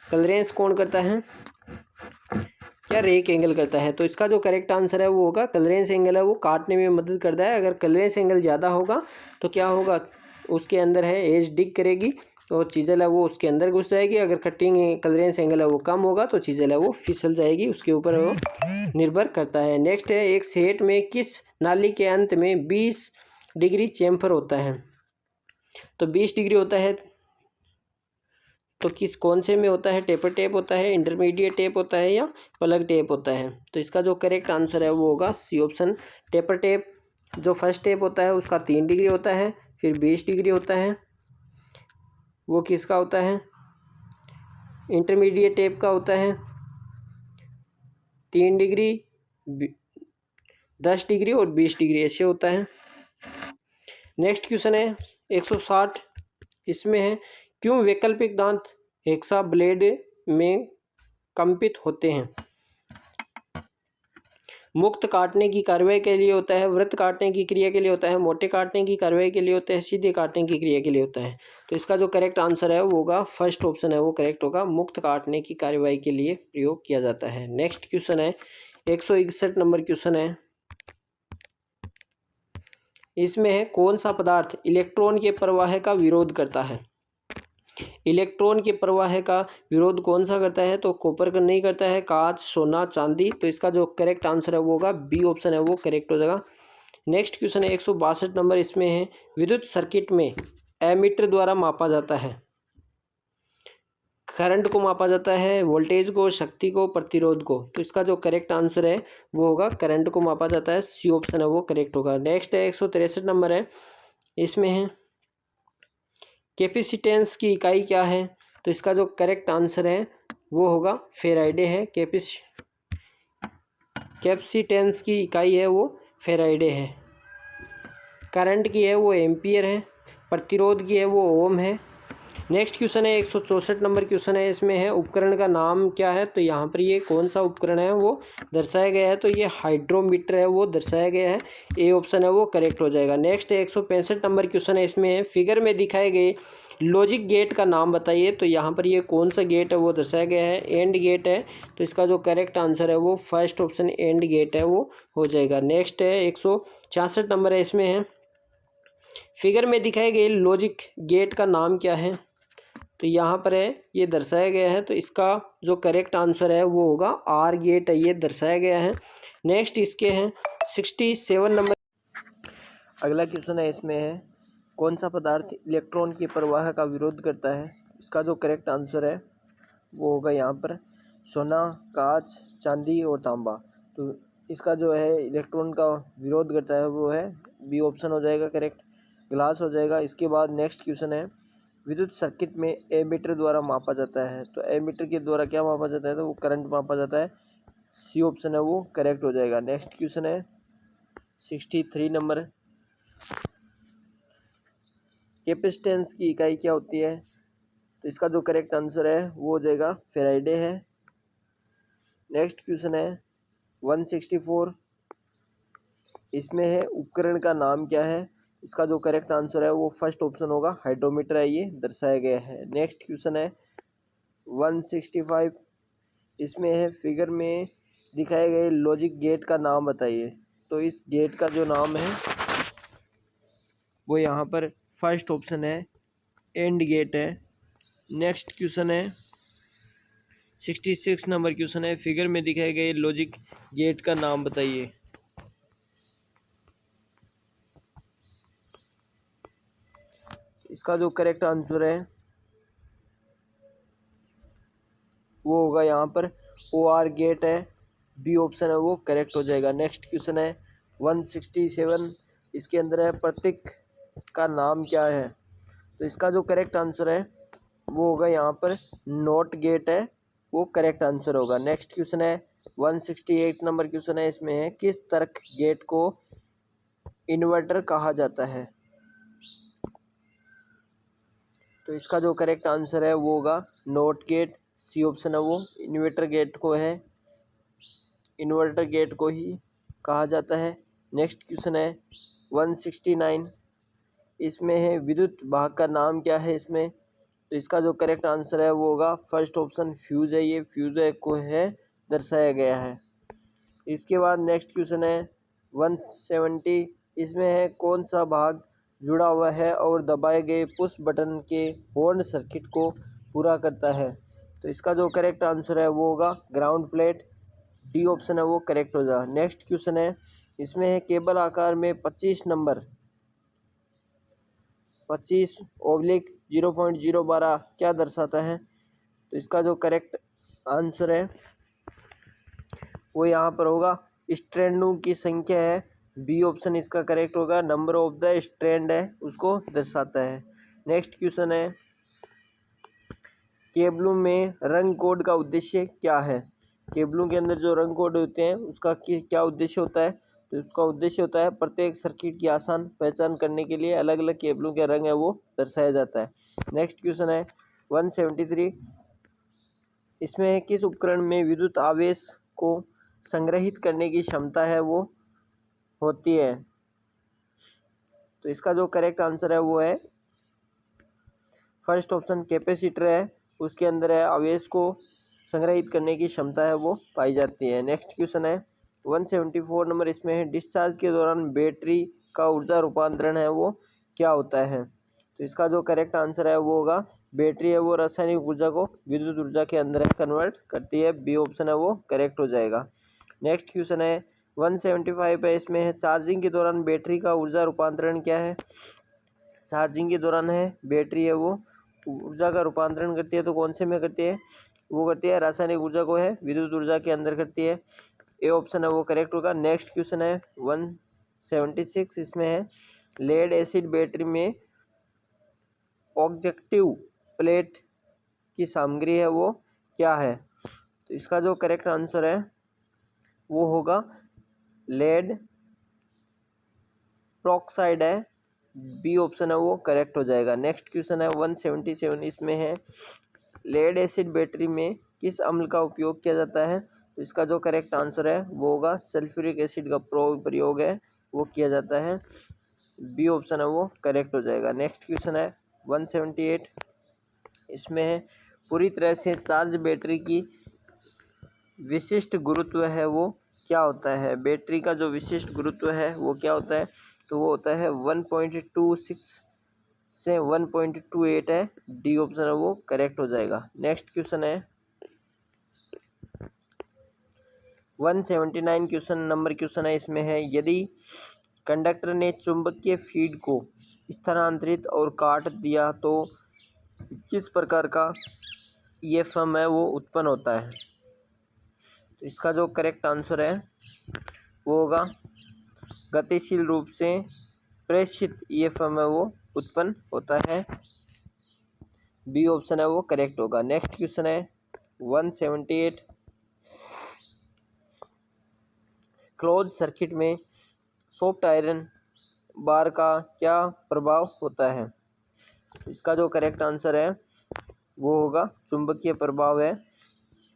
क्लीयरेंस कोण करता है, या रेक एंगल करता है। तो इसका जो करेक्ट आंसर है वो होगा क्लीयरेंस एंगल है वो काटने में मदद करता है। अगर क्लीयरेंस एंगल ज़्यादा होगा तो क्या होगा, उसके अंदर है एज डिग करेगी और चीज़ल है वो उसके अंदर घुस जाएगी। अगर कटिंग क्लीयरेंस एंगल है वो कम होगा तो चीज़ल है वो फिसल जाएगी, उसके ऊपर वो निर्भर करता है। नेक्स्ट है एक सेट में किस नाली के अंत में 20 डिग्री चैम्फर होता है। तो 20 डिग्री होता है तो कौन से में होता है, टेपर टेप होता है, इंटरमीडिएट टेप होता है, या प्लग टेप होता है। तो इसका जो करेक्ट आंसर है वो होगा सी ऑप्शन, टेपर टेप। जो फर्स्ट टेप होता है उसका 3 डिग्री होता है, फिर 20 डिग्री होता है, वो किसका होता है, इंटरमीडिएट टेप का होता है 3 डिग्री, 10 डिग्री और 20 डिग्री ऐसे होता है। नेक्स्ट क्वेश्चन है 160, इसमें है क्यों वैकल्पिक दांत हेक्सा ब्लेड में कंपित होते हैं। मुक्त काटने की कार्रवाई के लिए होता है, वृत्त काटने की क्रिया के लिए होता है, मोटे काटने की कार्रवाई के लिए होता है, सीधे काटने की क्रिया के लिए होता है। तो इसका जो करेक्ट आंसर है वो होगा फर्स्ट ऑप्शन है वो करेक्ट होगा, मुक्त काटने की कार्रवाई के लिए प्रयोग किया जाता है। नेक्स्ट क्वेश्चन है 161 नंबर क्वेश्चन है, इसमें है कौन सा पदार्थ इलेक्ट्रॉन के प्रवाह का विरोध करता है। इलेक्ट्रॉन के प्रवाह का विरोध कौन सा करता है। तो कॉपर का नहीं करता है, कांच, सोना, चांदी। तो इसका जो करेक्ट आंसर है वो होगा बी ऑप्शन है वो करेक्ट हो जाएगा। नेक्स्ट क्वेश्चन है 162 नंबर, इसमें है विद्युत सर्किट में एमीटर द्वारा मापा जाता है करंट को मापा जाता है, वोल्टेज को, शक्ति को, प्रतिरोध को। तो इसका जो करेक्ट आंसर है वो होगा करंट को मापा जाता है, सी ऑप्शन है वो करेक्ट होगा। नेक्स्ट है 163 नंबर है, इसमें है कैपेसिटेंस की इकाई क्या है? तो इसका जो करेक्ट आंसर है वो होगा फेराइडे है। कैपेसिटेंस की इकाई है वो फेराइडे है। करंट की है वो एम्पियर है, प्रतिरोध की है वो ओम है। नेक्स्ट क्वेश्चन है 164 नंबर क्वेश्चन है, इसमें है उपकरण का नाम क्या है? तो यहाँ पर ये कौन सा उपकरण है वो दर्शाया गया है, तो ये हाइड्रोमीटर है वो दर्शाया गया है, ए ऑप्शन है वो करेक्ट हो जाएगा। नेक्स्ट है 165 नंबर क्वेश्चन है, इसमें है फिगर में दिखाए गए लॉजिक गेट का नाम बताइए। तो यहाँ पर ये कौन सा गेट है वो दर्शाया गया है, एंड गेट है। तो इसका जो करेक्ट आंसर है वो फर्स्ट ऑप्शन एंड गेट है वो हो जाएगा। नेक्स्ट है 166 नंबर है, इसमें है फिगर में दिखाए गए लॉजिक गेट का नाम क्या है? तो यहाँ पर है ये दर्शाया गया है, तो इसका जो करेक्ट आंसर है वो होगा आर गेट है, ये दर्शाया गया है। नेक्स्ट इसके हैं 67 नंबर। अगला क्वेश्चन है, इसमें है कौन सा पदार्थ इलेक्ट्रॉन के प्रवाह का विरोध करता है? इसका जो करेक्ट आंसर है वो होगा यहाँ पर सोना, कांच, चांदी और तांबा। तो इसका जो है इलेक्ट्रॉन का विरोध करता है वो है बी ऑप्शन हो जाएगा करेक्ट, ग्लास हो जाएगा। इसके बाद नेक्स्ट क्वेश्चन है विद्युत सर्किट में एमीटर द्वारा मापा जाता है। तो एमीटर के द्वारा क्या मापा जाता है? तो वो करंट मापा जाता है, सी ऑप्शन है वो करेक्ट हो जाएगा। नेक्स्ट क्वेश्चन है 63 नंबर, कैपेसिटेंस की इकाई क्या होती है? तो इसका जो करेक्ट आंसर है वो हो जाएगा फेराइडे है। नेक्स्ट क्वेश्चन है 164, इसमें है उपकरण का नाम क्या है? इसका जो करेक्ट आंसर है वो फर्स्ट ऑप्शन होगा हाइड्रोमीटर है, ये दर्शाया गया है। नेक्स्ट क्वेश्चन है 165, इसमें है फिगर में दिखाए गए लॉजिक गेट का नाम बताइए। तो इस गेट का जो नाम है वो यहाँ पर फर्स्ट ऑप्शन है एंड गेट है। नेक्स्ट क्वेश्चन है 66 नंबर क्वेश्चन है, फिगर में दिखाए गए लॉजिक गेट का नाम बताइए। इसका जो करेक्ट आंसर है वो होगा यहाँ पर ओ आर गेट है, बी ऑप्शन है वो करेक्ट हो जाएगा। नेक्स्ट क्वेश्चन है 167, इसके अंदर है प्रतीक का नाम क्या है? तो इसका जो करेक्ट आंसर है वो होगा यहाँ पर नॉट गेट है, वो करेक्ट आंसर होगा। नेक्स्ट क्वेश्चन है 168 नंबर क्वेश्चन है, इसमें है किस तर्क गेट को इन्वर्टर कहा जाता है? तो इसका जो करेक्ट आंसर है वो होगा नॉट गेट, सी ऑप्शन है वो इन्वर्टर गेट को है, इन्वर्टर गेट को ही कहा जाता है। नेक्स्ट क्वेश्चन है 169, इसमें है विद्युत भाग का नाम क्या है इसमें? तो इसका जो करेक्ट आंसर है वो होगा फर्स्ट ऑप्शन फ्यूज है, ये फ्यूज है को है दर्शाया गया है। इसके बाद नेक्स्ट क्वेश्चन है 170, इसमें है कौन सा भाग जुड़ा हुआ है और दबाए गए पुश बटन के हॉर्न सर्किट को पूरा करता है? तो इसका जो करेक्ट आंसर है वो होगा ग्राउंड प्लेट, डी ऑप्शन है वो करेक्ट हो जाएगा। नेक्स्ट क्वेश्चन है, इसमें है केबल आकार में 25 नंबर 25/0.012 क्या दर्शाता है? तो इसका जो करेक्ट आंसर है वो यहाँ पर होगा स्ट्रैंडों की संख्या है, बी ऑप्शन इसका करेक्ट होगा, नंबर ऑफ द स्ट्रैंड है उसको दर्शाता है। नेक्स्ट क्वेश्चन है केबलों में रंग कोड का उद्देश्य क्या है? केबलों के अंदर जो रंग कोड होते हैं उसका क्या उद्देश्य होता है? तो उसका उद्देश्य होता है प्रत्येक सर्किट की आसान पहचान करने के लिए अलग अलग केबलों के रंग है वो दर्शाया जाता है। नेक्स्ट क्वेश्चन है 173, इसमें किस उपकरण में विद्युत आवेश को संग्रहित करने की क्षमता है वो होती है? तो इसका जो करेक्ट आंसर है वो है फर्स्ट ऑप्शन कैपेसिटर है, उसके अंदर है आवेश को संग्रहित करने की क्षमता है वो पाई जाती है। नेक्स्ट क्वेश्चन है 174 नंबर, इसमें है डिस्चार्ज के दौरान बैटरी का ऊर्जा रूपांतरण है वो क्या होता है? तो इसका जो करेक्ट आंसर है वो होगा बैटरी है वो रासायनिक ऊर्जा को विद्युत ऊर्जा के अंदर कन्वर्ट करती है, बी ऑप्शन है वो करेक्ट हो जाएगा। नेक्स्ट क्वेश्चन है 175 है, इसमें है चार्जिंग के दौरान बैटरी का ऊर्जा रूपांतरण क्या है? चार्जिंग के दौरान है बैटरी है वो ऊर्जा का रूपांतरण करती है तो कौन से में करती है? वो करती है रासायनिक ऊर्जा को है विद्युत ऊर्जा के अंदर करती है। ए ऑप्शन है वो करेक्ट होगा। नेक्स्ट क्वेश्चन है 176, इसमें है लेड एसिड बैटरी में ऑब्जेक्टिव प्लेट की सामग्री है वो क्या है? तो इसका जो करेक्ट आंसर है वो होगा लेड प्रोक्साइड है, बी ऑप्शन है वो करेक्ट हो जाएगा। नेक्स्ट क्वेश्चन है 177, इसमें है लेड एसिड बैटरी में किस अम्ल का उपयोग किया जाता है? तो इसका जो करेक्ट आंसर है वो होगा सल्फ्यूरिक एसिड का प्रयोग है वो किया जाता है, बी ऑप्शन है वो करेक्ट हो जाएगा। नेक्स्ट क्वेश्चन है 178, इसमें है पूरी तरह से चार्ज बैटरी की विशिष्ट गुरुत्व है वो क्या होता है? बैटरी का जो विशिष्ट गुरुत्व है वो क्या होता है? तो वो होता है 1.26 से 1.28 है, डी ऑप्शन है वो करेक्ट हो जाएगा। नेक्स्ट क्वेश्चन है 179 क्वेश्चन है, इसमें है यदि कंडक्टर ने चुंबकीय फील्ड को स्थानांतरित और काट दिया तो किस प्रकार का ईएफएम है वो उत्पन्न होता है? तो इसका जो करेक्ट आंसर है वो होगा गतिशील रूप से प्रेषित ईएफएम है वो उत्पन्न होता है, बी ऑप्शन है वो करेक्ट होगा। नेक्स्ट क्वेश्चन है 178, क्लोज सर्किट में सॉफ्ट आयरन बार का क्या प्रभाव होता है? इसका जो करेक्ट आंसर है वो होगा चुंबकीय प्रभाव है,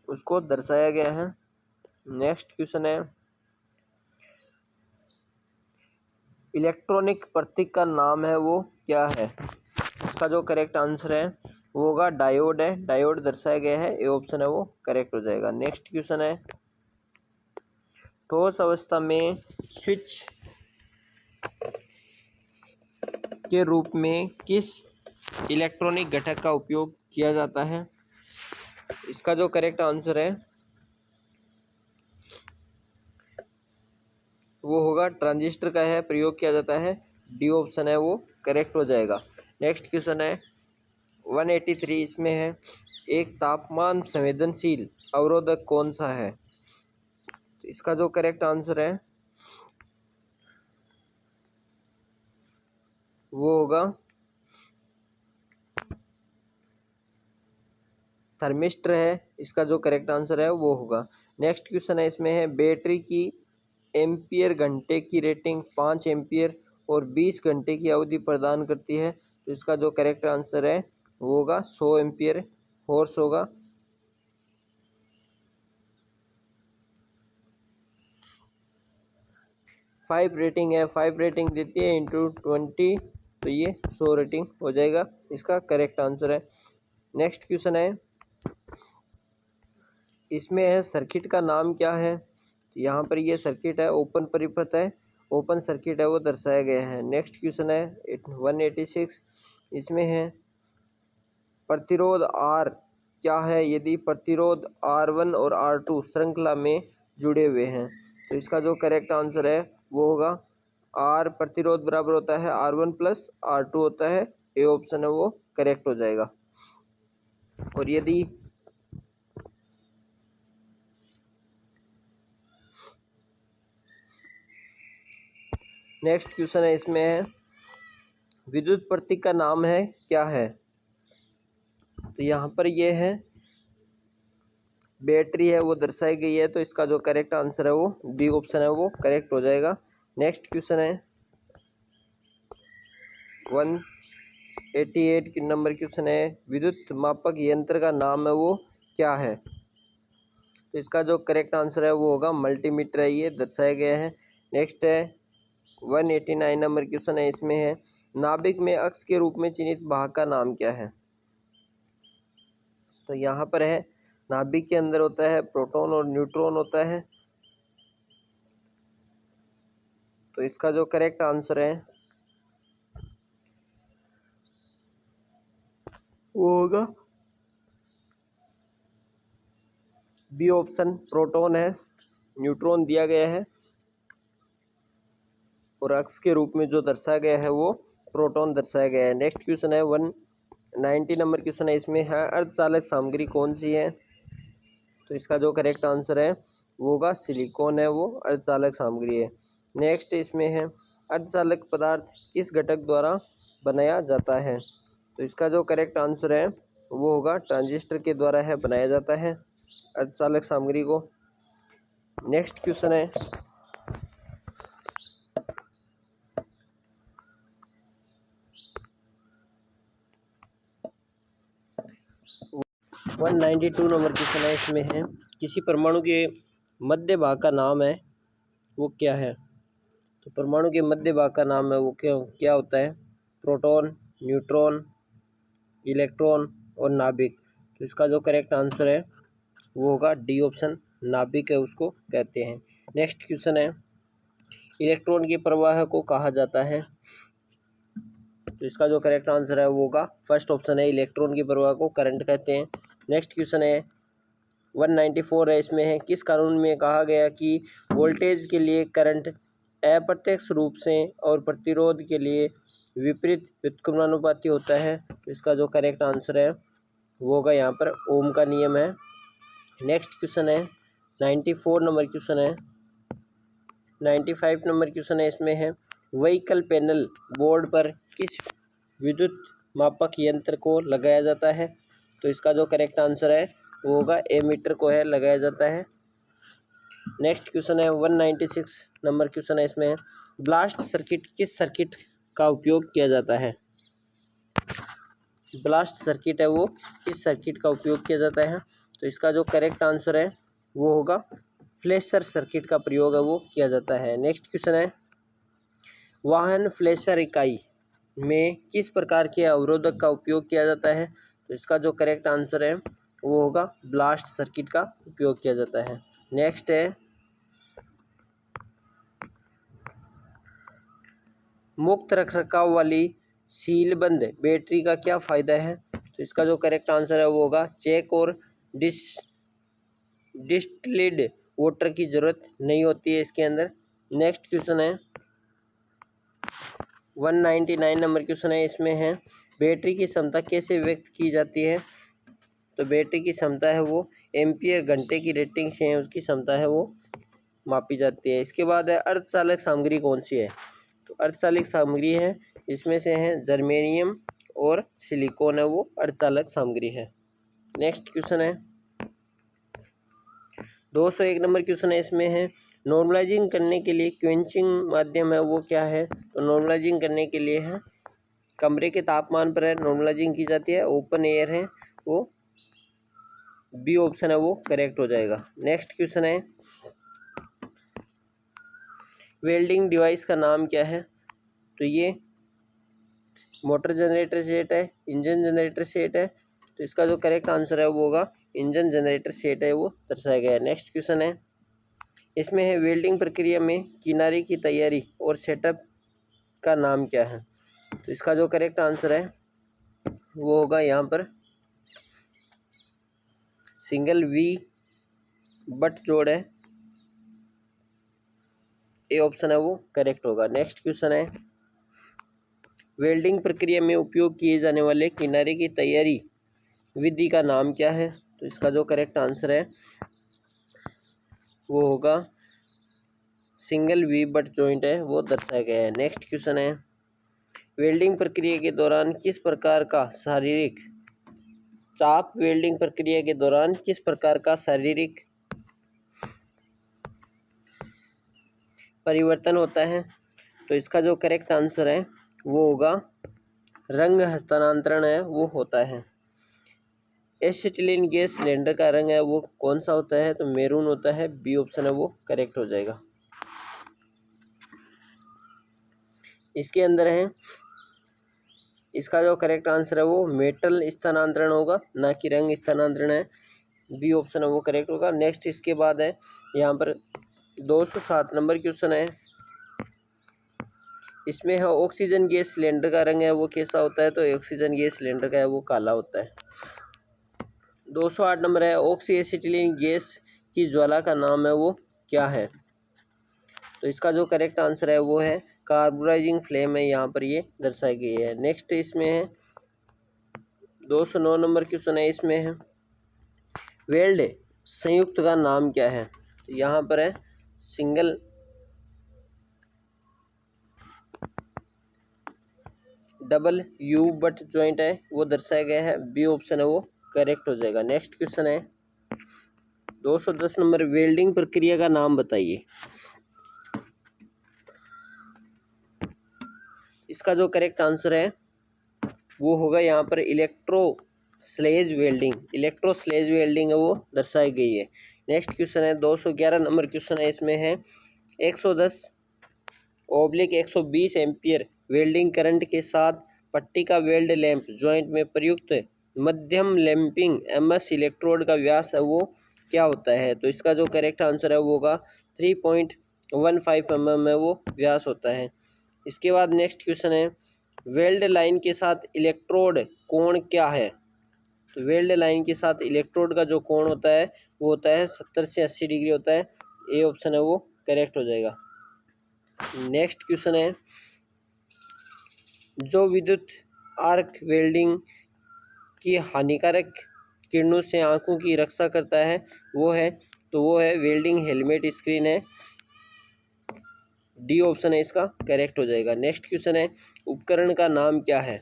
उसको दर्शाया गया है। नेक्स्ट क्वेश्चन है इलेक्ट्रॉनिक प्रतीक का नाम है वो क्या है? इसका जो करेक्ट आंसर है वो होगा डायोड है, डायोड दर्शाया गया है, ए ऑप्शन है वो करेक्ट हो जाएगा। नेक्स्ट क्वेश्चन है ठोस अवस्था में स्विच के रूप में किस इलेक्ट्रॉनिक घटक का उपयोग किया जाता है? इसका जो करेक्ट आंसर है वो होगा ट्रांजिस्टर का है प्रयोग किया जाता है, डी ऑप्शन है वो करेक्ट हो जाएगा। नेक्स्ट क्वेश्चन है 183, इसमें है एक तापमान संवेदनशील अवरोधक कौन सा है? तो इसका जो करेक्ट आंसर है वो होगा थर्मिस्टर है, इसका जो करेक्ट आंसर है वो होगा। नेक्स्ट क्वेश्चन है, इसमें है बैटरी की एम्पियर घंटे की रेटिंग 5 एम्पियर और 20 घंटे की अवधि प्रदान करती है, तो इसका जो करेक्ट आंसर है वो होगा 100 एम्पियर हॉर्स होगा। फाइव रेटिंग है, 5 रेटिंग देती है इंटू 20, तो ये 100 रेटिंग हो जाएगा, इसका करेक्ट आंसर है। नेक्स्ट क्वेश्चन है, इसमें है सर्किट का नाम क्या है? यहाँ पर ये सर्किट है ओपन परिपथ है, ओपन सर्किट है वो दर्शाया गया है। नेक्स्ट क्वेश्चन है 186, इसमें है प्रतिरोध R क्या है यदि प्रतिरोध R1 और R2 श्रृंखला में जुड़े हुए हैं? तो इसका जो करेक्ट आंसर है वो होगा R प्रतिरोध बराबर होता है R1 प्लस R2 होता है, ए ऑप्शन है वो करेक्ट हो जाएगा। और यदि नेक्स्ट क्वेश्चन है, इसमें है विद्युत प्रतीक का नाम है क्या है? तो यहाँ पर ये है बैटरी है वो दर्शाई गई है, तो इसका जो करेक्ट आंसर है वो बी ऑप्शन है वो करेक्ट हो जाएगा। नेक्स्ट क्वेश्चन है 188 की नंबर क्वेश्चन है विद्युत मापक यंत्र का नाम है वो क्या है? तो इसका जो करेक्ट आंसर है वो होगा मल्टीमीटर है, ये दर्शाया गया है। नेक्स्ट है 189 नंबर क्वेश्चन है, इसमें है नाभिक में अक्ष के रूप में चिन्हित भाग का नाम क्या है? तो यहाँ पर है नाभिक के अंदर होता है प्रोटॉन और न्यूट्रॉन होता है, तो इसका जो करेक्ट आंसर है वो होगा बी ऑप्शन, प्रोटॉन है, न्यूट्रॉन दिया गया है और अक्ष के रूप में जो दर्शाया गया है वो प्रोटॉन दर्शाया गया है। नेक्स्ट क्वेश्चन है 90 नंबर क्वेश्चन है, इसमें है अर्धचालक सामग्री कौन सी है? तो इसका जो करेक्ट आंसर है वो होगा सिलिकॉन है, वो अर्धचालक सामग्री है। नेक्स्ट इसमें है अर्धचालक पदार्थ किस घटक द्वारा बनाया जाता है? तो इसका जो करेक्ट आंसर है वो होगा ट्रांजिस्टर के द्वारा है बनाया जाता है अर्धचालक सामग्री को। नेक्स्ट क्वेश्चन है 192 नंबर क्वेश्चन है, इसमें है किसी परमाणु के मध्य भाग का नाम है वो क्या है? तो परमाणु के मध्य भाग का नाम है वो क्या होता है? प्रोटॉन, न्यूट्रॉन, इलेक्ट्रॉन और नाभिक। तो इसका जो करेक्ट आंसर है वो होगा डी ऑप्शन, नाभिक है उसको कहते हैं। नेक्स्ट क्वेश्चन है इलेक्ट्रॉन के प्रवाह को कहा जाता है? तो इसका जो करेक्ट आंसर है वो होगा फर्स्ट ऑप्शन है, इलेक्ट्रॉन के प्रवाह को करंट कहते हैं। नेक्स्ट क्वेश्चन है 194 है, इसमें है किस कानून में कहा गया कि वोल्टेज के लिए करंट अप्रत्यक्ष रूप से और प्रतिरोध के लिए विपरीत व्युत्क्रमानुपाती होता है? तो इसका जो करेक्ट आंसर है वो होगा यहाँ पर ओम का नियम है। नेक्स्ट क्वेश्चन है 94 नंबर क्वेश्चन है। 95 नंबर क्वेश्चन है, इसमें है व्हीकल पैनल बोर्ड पर किस विद्युत मापक यंत्र को लगाया जाता है? तो इसका जो करेक्ट आंसर है वो होगा एमीटर को है लगाया जाता है। नेक्स्ट क्वेश्चन है 196 नंबर क्वेश्चन है, इसमें ब्लास्ट सर्किट किस सर्किट का उपयोग किया जाता है? ब्लास्ट सर्किट है वो किस सर्किट का उपयोग किया जाता है? तो इसका जो करेक्ट आंसर है वो होगा फ्लैशर सर्किट का प्रयोग है वो किया जाता है। नेक्स्ट क्वेश्चन है वाहन फ्लैशर इकाई में किस प्रकार के अवरोधक का उपयोग किया जाता है? तो इसका जो करेक्ट आंसर है वो होगा ब्लास्ट सर्किट का उपयोग किया जाता है। नेक्स्ट है मुक्त रखरखाव वाली सीलबंद बैटरी का क्या फ़ायदा है? तो इसका जो करेक्ट आंसर है वो होगा चेक और डिस्टिल्ड वाटर की ज़रूरत नहीं होती है इसके अंदर। नेक्स्ट क्वेश्चन है 199 नंबर क्वेश्चन है, इसमें है बैटरी की क्षमता कैसे व्यक्त की जाती है? तो बैटरी की क्षमता है वो एम्पियर घंटे की रेटिंग से उसकी क्षमता है वो मापी जाती है। इसके बाद है अर्धचालक सामग्री कौन सी है? तो अर्धचालक सामग्री है इसमें से है जर्मेनियम और सिलिकॉन है वो अर्धचालक सामग्री है। नेक्स्ट क्वेश्चन है 201 नंबर क्वेश्चन है, इसमें है नॉर्मलाइजिंग करने के लिए क्वेंचिंग माध्यम है वो क्या है? तो नॉर्मलाइजिंग करने के लिए है कमरे के तापमान पर है नॉर्मलाइजिंग की जाती है, ओपन एयर है वो बी ऑप्शन है वो करेक्ट हो जाएगा। नेक्स्ट क्वेश्चन है वेल्डिंग डिवाइस का नाम क्या है? तो ये मोटर जनरेटर सेट है, इंजन जनरेटर सेट है। तो इसका जो करेक्ट आंसर है वो होगा इंजन जनरेटर सेट है वो दर्शाया गया है। नेक्स्ट क्वेश्चन है इसमें है वेल्डिंग प्रक्रिया में किनारे की तैयारी और सेटअप का नाम क्या है? तो इसका जो करेक्ट आंसर है वो होगा यहाँ पर सिंगल वी बट जोड़ है, ए ऑप्शन है वो करेक्ट होगा। नेक्स्ट क्वेश्चन है वेल्डिंग प्रक्रिया में उपयोग किए जाने वाले किनारे की तैयारी विधि का नाम क्या है? तो इसका जो करेक्ट आंसर है वो होगा सिंगल वी बट जॉइंट है वो दर्शाया गया है। नेक्स्ट क्वेश्चन है वेल्डिंग प्रक्रिया के दौरान किस प्रकार का शारीरिक चाप वेल्डिंग प्रक्रिया के दौरान किस प्रकार का शारीरिक परिवर्तन होता है? तो इसका जो करेक्ट आंसर है वो होगा रंग हस्तांतरण है वो होता है। एसिटिलीन गैस सिलेंडर का रंग है वो कौन सा होता है? तो मैरून होता है, बी ऑप्शन है वो करेक्ट हो जाएगा। इसके अंदर है इसका जो करेक्ट आंसर है वो मेटल स्थानांतरण होगा, ना कि रंग स्थानांतरण है, बी ऑप्शन है वो करेक्ट होगा। नेक्स्ट इसके बाद है यहाँ पर 207 नंबर क्वेश्चन है, इसमें है ऑक्सीजन गैस सिलेंडर का रंग है वो कैसा होता है? तो ऑक्सीजन गैस सिलेंडर का है वो काला होता है। 208 नंबर है ऑक्सी एसिटिलीन गैस की ज्वाला का नाम है वो क्या है? तो इसका जो करेक्ट आंसर है वो है कार्बोराइजिंग फ्लेम है, यहाँ पर ये दर्शाई गई है। नेक्स्ट इसमें है 209 नंबर क्वेश्चन है, इसमें है वेल्ड संयुक्त का नाम क्या है। तो यहाँ पर है single double U but joint है वो दर्शाया गया है, बी ऑप्शन है वो करेक्ट हो जाएगा। नेक्स्ट क्वेश्चन है 210 नंबर, वेल्डिंग प्रक्रिया का नाम बताइए। इसका जो करेक्ट आंसर है वो होगा यहाँ पर electro slag welding. Electro slag welding है वो दर्शाई गई है। नेक्स्ट क्वेश्चन है 211 नंबर क्वेश्चन है, इसमें है 110/120 एम्पियर वेल्डिंग करंट के साथ पट्टी का वेल्ड लैंप जॉइंट में प्रयुक्त मध्यम लैंपिंग एमएस इलेक्ट्रोड का व्यास है वो क्या होता है। तो इसका जो करेक्ट आंसर है वो होगा 3.15 mm है वो व्यास होता है। इसके बाद नेक्स्ट क्वेश्चन है वेल्ड लाइन के साथ इलेक्ट्रोड कोण क्या है। तो वेल्ड लाइन के साथ इलेक्ट्रोड का जो कोण होता है वो होता है 70 से 80 डिग्री होता है। ए ऑप्शन है वो करेक्ट हो जाएगा। नेक्स्ट क्वेश्चन है जो विद्युत आर्क वेल्डिंग की हानिकारक किरणों से आंखों की रक्षा करता है वो है, तो वो है वेल्डिंग हेलमेट स्क्रीन है, डी ऑप्शन है इसका करेक्ट हो जाएगा। नेक्स्ट क्वेश्चन है उपकरण का नाम क्या है।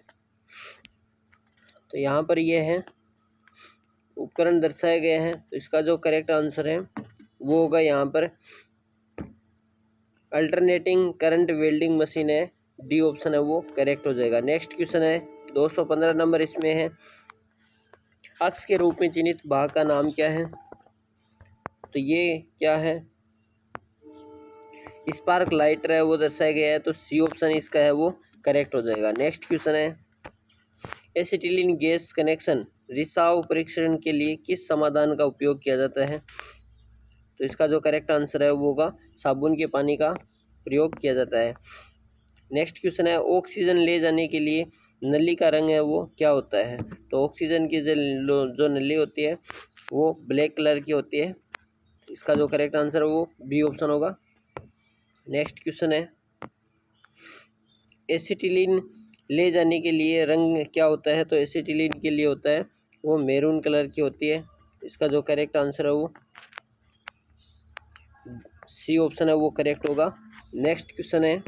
तो यहाँ पर ये है उपकरण दर्शाए गए हैं, तो इसका जो करेक्ट आंसर है वो होगा यहाँ पर अल्टरनेटिंग करंट वेल्डिंग मशीन है, डी ऑप्शन है वो करेक्ट हो जाएगा। नेक्स्ट क्वेश्चन है 215 नंबर, इसमें है अक्ष के रूप में चिन्हित भाग का नाम क्या है। तो ये क्या है स्पार्क लाइटर है वो दर्शाया गया है, तो सी ऑप्शन इसका है वो करेक्ट हो जाएगा। नेक्स्ट क्वेश्चन है एसिटिलीन गैस कनेक्शन रिसाव परीक्षण के लिए किस समाधान का उपयोग किया जाता है। तो इसका जो करेक्ट आंसर है वो होगा साबुन के पानी का प्रयोग किया जाता है। नेक्स्ट क्वेश्चन है ऑक्सीजन ले जाने के लिए नली का रंग है वो क्या होता है। तो ऑक्सीजन की जो नली होती है वो ब्लैक कलर की होती है। इसका जो करेक्ट आंसर है वो बी ऑप्शन होगा। नेक्स्ट क्वेश्चन है एसिटिलीन ले जाने के लिए रंग क्या होता है। तो एसिटिलीन के लिए होता है वो मैरून कलर की होती है। इसका जो करेक्ट आंसर है वो सी ऑप्शन है वो करेक्ट होगा। नेक्स्ट क्वेश्चन है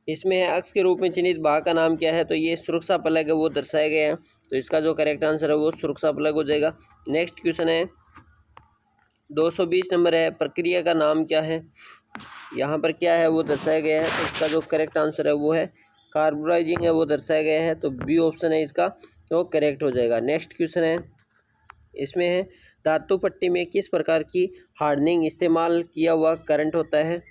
इसमें अक्ष के रूप में चिन्हित भाग का नाम क्या है। तो ये सुरक्षा प्लग है वो दर्शाया गया है, तो इसका जो करेक्ट आंसर है वो सुरक्षा प्लग हो जाएगा। नेक्स्ट क्वेश्चन है 220 नंबर है प्रक्रिया का नाम क्या है। यहाँ पर क्या है वो दर्शाया गया है, तो इसका जो करेक्ट आंसर है वो है कार्बोराइजिंग है वो दर्शाया गया है, तो बी ऑप्शन है इसका तो करेक्ट हो जाएगा। नेक्स्ट क्वेश्चन है इसमें है धातु पट्टी में किस प्रकार की हार्डनिंग इस्तेमाल किया हुआ करंट होता है।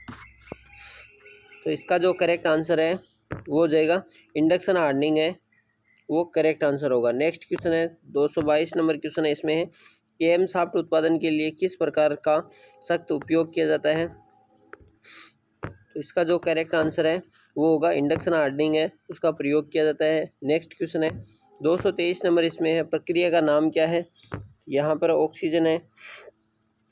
तो इसका जो करेक्ट आंसर है वो हो जाएगा इंडक्शन हार्डनिंग है वो करेक्ट आंसर होगा। नेक्स्ट क्वेश्चन है 222 नंबर क्वेश्चन है, इसमें है केम शाफ्ट उत्पादन के लिए किस प्रकार का सख्त उपयोग किया जाता है। तो इसका जो करेक्ट आंसर है वो होगा इंडक्शन हार्डनिंग है उसका प्रयोग किया जाता है। नेक्स्ट क्वेश्चन है 223 नंबर, इसमें है प्रक्रिया का नाम क्या है। यहाँ पर ऑक्सीजन है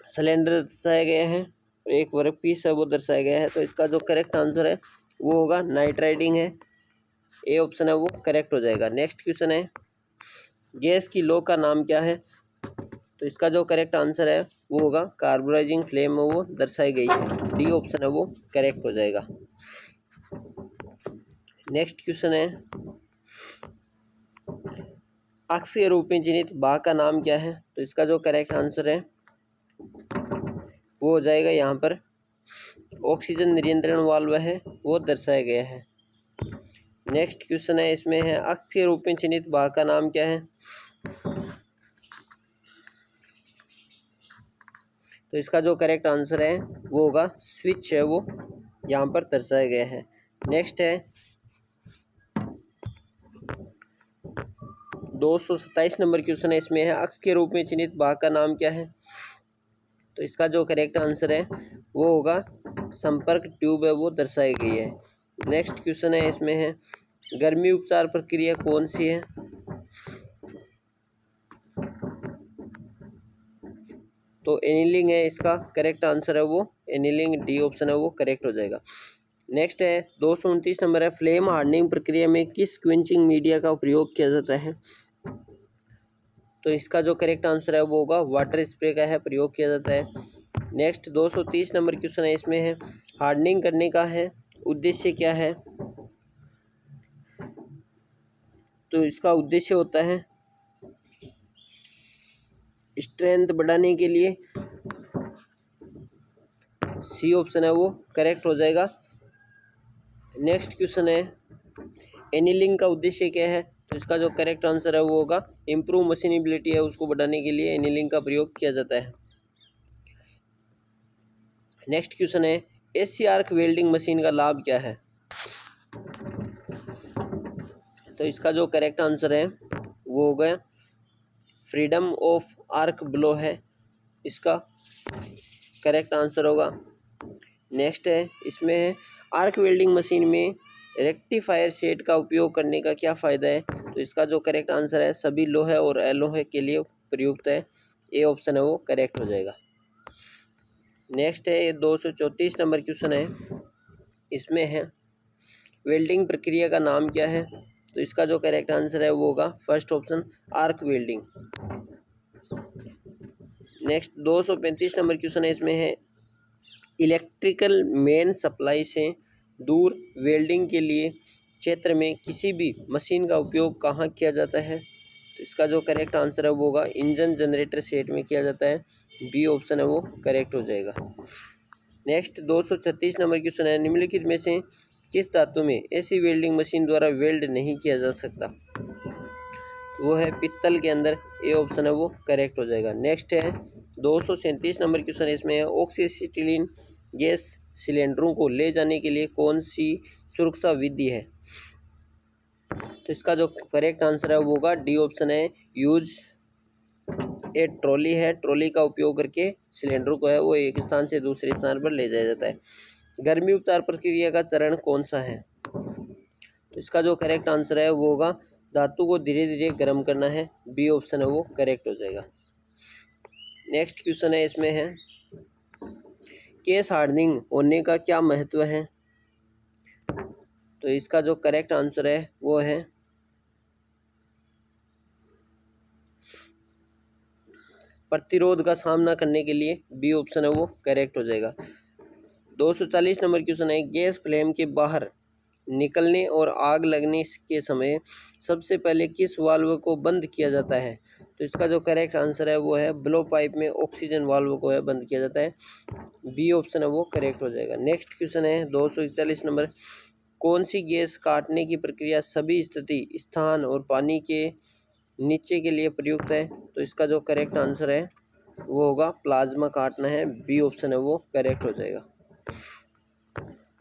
सिलेंडर दर्शाया गया है, एक वर्क पीस है वो दर्शाया गया है, तो इसका जो करेक्ट आंसर है वो होगा नाइट्राइडिंग है, ए ऑप्शन है वो करेक्ट हो जाएगा। नेक्स्ट क्वेश्चन है गैस की लौ का नाम क्या है। तो इसका जो करेक्ट आंसर है वो होगा कार्बोराइजिंग फ्लेम में वो दर्शाई गई है, डी ऑप्शन है वो करेक्ट हो जाएगा। नेक्स्ट क्वेश्चन है अक्ष के रूप में चिन्हित भाग का नाम क्या है। तो इसका जो करेक्ट आंसर है वो हो जाएगा यहाँ पर ऑक्सीजन नियंत्रण वाल्व है वो दर्शाया गया है। नेक्स्ट क्वेश्चन है इसमें है अक्ष के रूप में चिन्हित भाग का नाम क्या है। तो इसका जो करेक्ट आंसर है वो होगा स्विच है वो यहाँ पर दर्शाया गया है। नेक्स्ट है 227 नंबर क्वेश्चन है, इसमें है अक्ष के रूप में चिन्हित भाग का नाम क्या है। तो इसका जो करेक्ट आंसर है वो होगा संपर्क ट्यूब है वो दर्शाई गई है। नेक्स्ट क्वेश्चन है इसमें है गर्मी उपचार प्रक्रिया कौन सी है। तो एनिलिंग है इसका करेक्ट आंसर है वो एनिलिंग, डी ऑप्शन है वो करेक्ट हो जाएगा। नेक्स्ट है 229 नंबर है, फ्लेम हार्डनिंग प्रक्रिया में किस क्विंचिंग मीडिया का प्रयोग किया जाता है? तो इसका जो करेक्ट आंसर है वो होगा वाटर स्प्रे का है प्रयोग किया जाता है। नेक्स्ट 230 नंबर क्वेश्चन है, इसमें है हार्डनिंग करने का है उद्देश्य क्या है? तो इसका उद्देश्य होता है स्ट्रेंथ बढ़ाने के लिए। सी ऑप्शन है वो करेक्ट हो जाएगा। नेक्स्ट क्वेश्चन है एनीलिंग का उद्देश्य क्या है? तो इसका जो करेक्ट आंसर है वो होगा इम्प्रूव मशीनेबिलिटी है उसको बढ़ाने के लिए एनीलिंग का प्रयोग किया जाता है। नेक्स्ट क्वेश्चन है एसी आर्क वेल्डिंग मशीन का लाभ क्या है? तो इसका जो करेक्ट आंसर है वो होगा फ्रीडम ऑफ आर्क ब्लो है, इसका करेक्ट आंसर होगा। नेक्स्ट है इसमें है आर्क वेल्डिंग मशीन में रेक्टिफायर सेट का उपयोग करने का क्या फ़ायदा है? तो इसका जो करेक्ट आंसर है सभी लोहे और अलोहे के लिए प्रयुक्त है। ए ऑप्शन है वो करेक्ट हो जाएगा। नेक्स्ट है ये 234 नंबर क्वेश्चन है, इसमें है वेल्डिंग प्रक्रिया का नाम क्या है? तो इसका जो करेक्ट आंसर है वो होगा first option arc welding. Next 235 number question है, इसमें है इलेक्ट्रिकल मेन सप्लाई से दूर वेल्डिंग के लिए क्षेत्र में किसी भी मशीन का उपयोग कहाँ किया जाता है? तो इसका जो करेक्ट आंसर है वो होगा इंजन जनरेटर सेट में किया जाता है। बी ऑप्शन है वो करेक्ट हो जाएगा। नेक्स्ट 236 नंबर क्वेश्चन है, निम्नलिखित में से किस धातु में ऐसी वेल्डिंग मशीन द्वारा वेल्ड नहीं किया जा सकता? वो है पित्तल के अंदर। ए ऑप्शन है वो करेक्ट हो जाएगा। नेक्स्ट है 237 नंबर क्वेश्चन है, इसमें ऑक्सीसिटिलीन गैस सिलेंडरों को ले जाने के लिए कौन सी सुरक्षा विधि है? तो इसका जो करेक्ट आंसर है वो होगा डी ऑप्शन है यूज ए ट्रॉली है, ट्रॉली का उपयोग करके सिलेंडर को है वो एक स्थान से दूसरे स्थान पर ले जाया जाता है। गर्मी उपचार प्रक्रिया का चरण कौन सा है? तो इसका जो करेक्ट आंसर है वो होगा धातु को धीरे धीरे गर्म करना है। बी ऑप्शन है वो करेक्ट हो जाएगा। नेक्स्ट क्वेश्चन है, इसमें है केस हार्डनिंग होने का क्या महत्व है? तो इसका जो करेक्ट आंसर है वो है प्रतिरोध का सामना करने के लिए। बी ऑप्शन है वो करेक्ट हो जाएगा। 240 नंबर क्वेश्चन है, गैस फ्लेम के बाहर निकलने और आग लगने के समय सबसे पहले किस वाल्व को बंद किया जाता है? तो इसका जो करेक्ट आंसर है वो है ब्लो पाइप में ऑक्सीजन वाल्व को है बंद किया जाता है। बी ऑप्शन है वो करेक्ट हो जाएगा। नेक्स्ट क्वेश्चन है 241 नंबर, कौन सी गैस काटने की प्रक्रिया सभी स्थिति स्थान और पानी के नीचे के लिए प्रयुक्त है? तो इसका जो करेक्ट आंसर है वो होगा प्लाज्मा काटना है। बी ऑप्शन है वो करेक्ट हो जाएगा।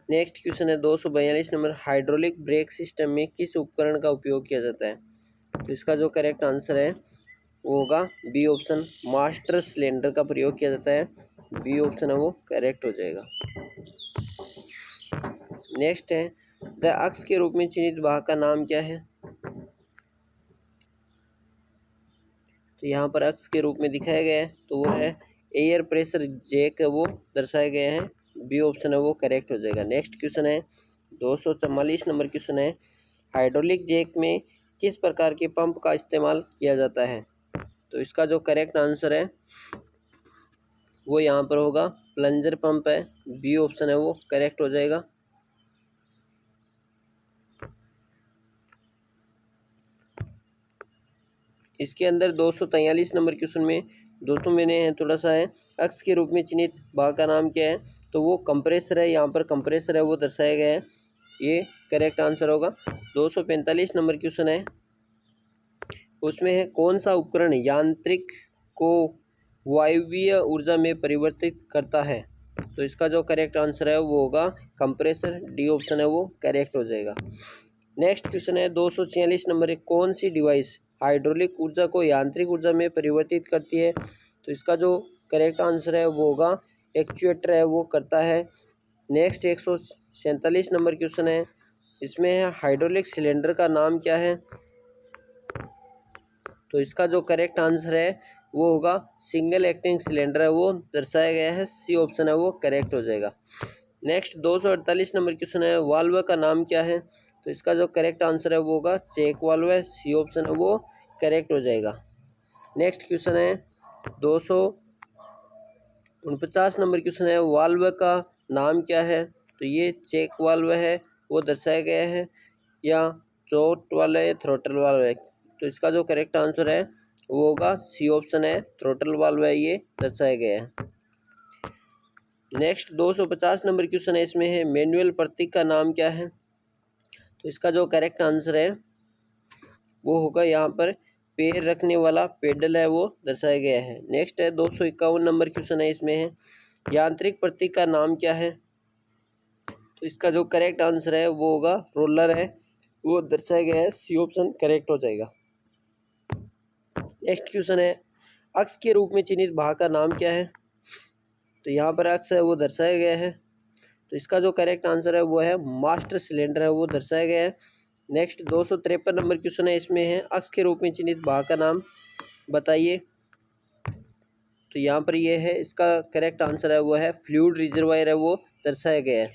नेक्स्ट क्वेश्चन है 242 नंबर, हाइड्रोलिक ब्रेक सिस्टम में किस उपकरण का उपयोग किया जाता है? तो इसका जो करेक्ट आंसर है वो होगा बी ऑप्शन मास्टर सिलेंडर का प्रयोग किया जाता है। बी ऑप्शन है वो करेक्ट हो जाएगा। नेक्स्ट है द अक्ष के रूप में चिन्हित भाग का नाम क्या है? तो यहाँ पर अक्ष के रूप में दिखाया गया है तो वो है एयर प्रेशर जैक वो दर्शाया गया है। बी ऑप्शन है वो करेक्ट हो जाएगा। नेक्स्ट क्वेश्चन है 244 नंबर क्वेश्चन है, हाइड्रोलिक जैक में किस प्रकार के पंप का इस्तेमाल किया जाता है? तो इसका जो करेक्ट आंसर है वो यहाँ पर होगा प्लंजर पंप है। बी ऑप्शन है वो करेक्ट हो जाएगा। इसके अंदर 243 नंबर क्वेश्चन में दोस्तों मैंने थोड़ा सा है अक्ष के रूप में चिन्हित भाग का नाम क्या है? तो वो कंप्रेसर है, यहाँ पर कंप्रेसर है वो दर्शाया गया है। ये करेक्ट आंसर होगा। 245 नंबर क्वेश्चन है, उसमें है कौन सा उपकरण यांत्रिक को वायवीय ऊर्जा में परिवर्तित करता है? तो इसका जो करेक्ट आंसर है वो होगा कंप्रेसर। डी ऑप्शन है वो करेक्ट हो जाएगा। नेक्स्ट क्वेश्चन है 246 नंबर, एक कौन सी डिवाइस हाइड्रोलिक ऊर्जा को यांत्रिक ऊर्जा में परिवर्तित करती है? तो इसका जो करेक्ट आंसर है वो होगा एक्चुएटर है वो करता है। नेक्स्ट 147 नंबर क्वेश्चन है, इसमें है हाइड्रोलिक सिलेंडर का नाम क्या है? तो इसका जो करेक्ट आंसर है वो होगा सिंगल एक्टिंग सिलेंडर है वो दर्शाया गया है। सी ऑप्शन है वो करेक्ट हो जाएगा। नेक्स्ट 248 नंबर क्वेश्चन है, वाल्व का नाम क्या है? तो इसका जो करेक्ट आंसर है वो होगा चेक वाल्व है, सी ऑप्शन है वो करेक्ट हो जाएगा। नेक्स्ट क्वेश्चन है 249 नंबर क्वेश्चन है, वाल्व का नाम क्या है? तो ये चेक वाल्व है वो दर्शाया गया है, या चोट वाला है, थ्रोटल वाल्व है। तो इसका जो करेक्ट आंसर है वो होगा सी ऑप्शन है, थ्रोटल वाल्व है, ये दर्शाया गया है। नेक्स्ट 250 नंबर क्वेश्चन है, इसमें है मैनुअल प्रतीक का नाम क्या है? तो इसका जो करेक्ट आंसर है वो होगा यहाँ पर पैर रखने वाला पेडल है वो दर्शाया गया है। नेक्स्ट है 251 नंबर क्वेश्चन है, इसमें है यांत्रिक प्रतीक का नाम क्या है? तो इसका जो करेक्ट आंसर है वो होगा रोलर है, वो दर्शाया गया है, सी ऑप्शन करेक्ट हो जाएगा। नेक्स्ट क्वेश्चन है अक्ष के रूप में चिन्हित भाग का नाम क्या है? तो यहाँ पर अक्ष है वो दर्शाया गया है, तो इसका जो करेक्ट आंसर है वो है मास्टर सिलेंडर है वो दर्शाया गया है। नेक्स्ट 253 नंबर क्वेश्चन है, इसमें है अक्ष के रूप में चिन्हित भाग का नाम बताइए। तो यहाँ पर ये है, इसका करेक्ट आंसर है वो है फ्लूइड रिजर्वायर है वो दर्शाया गया है।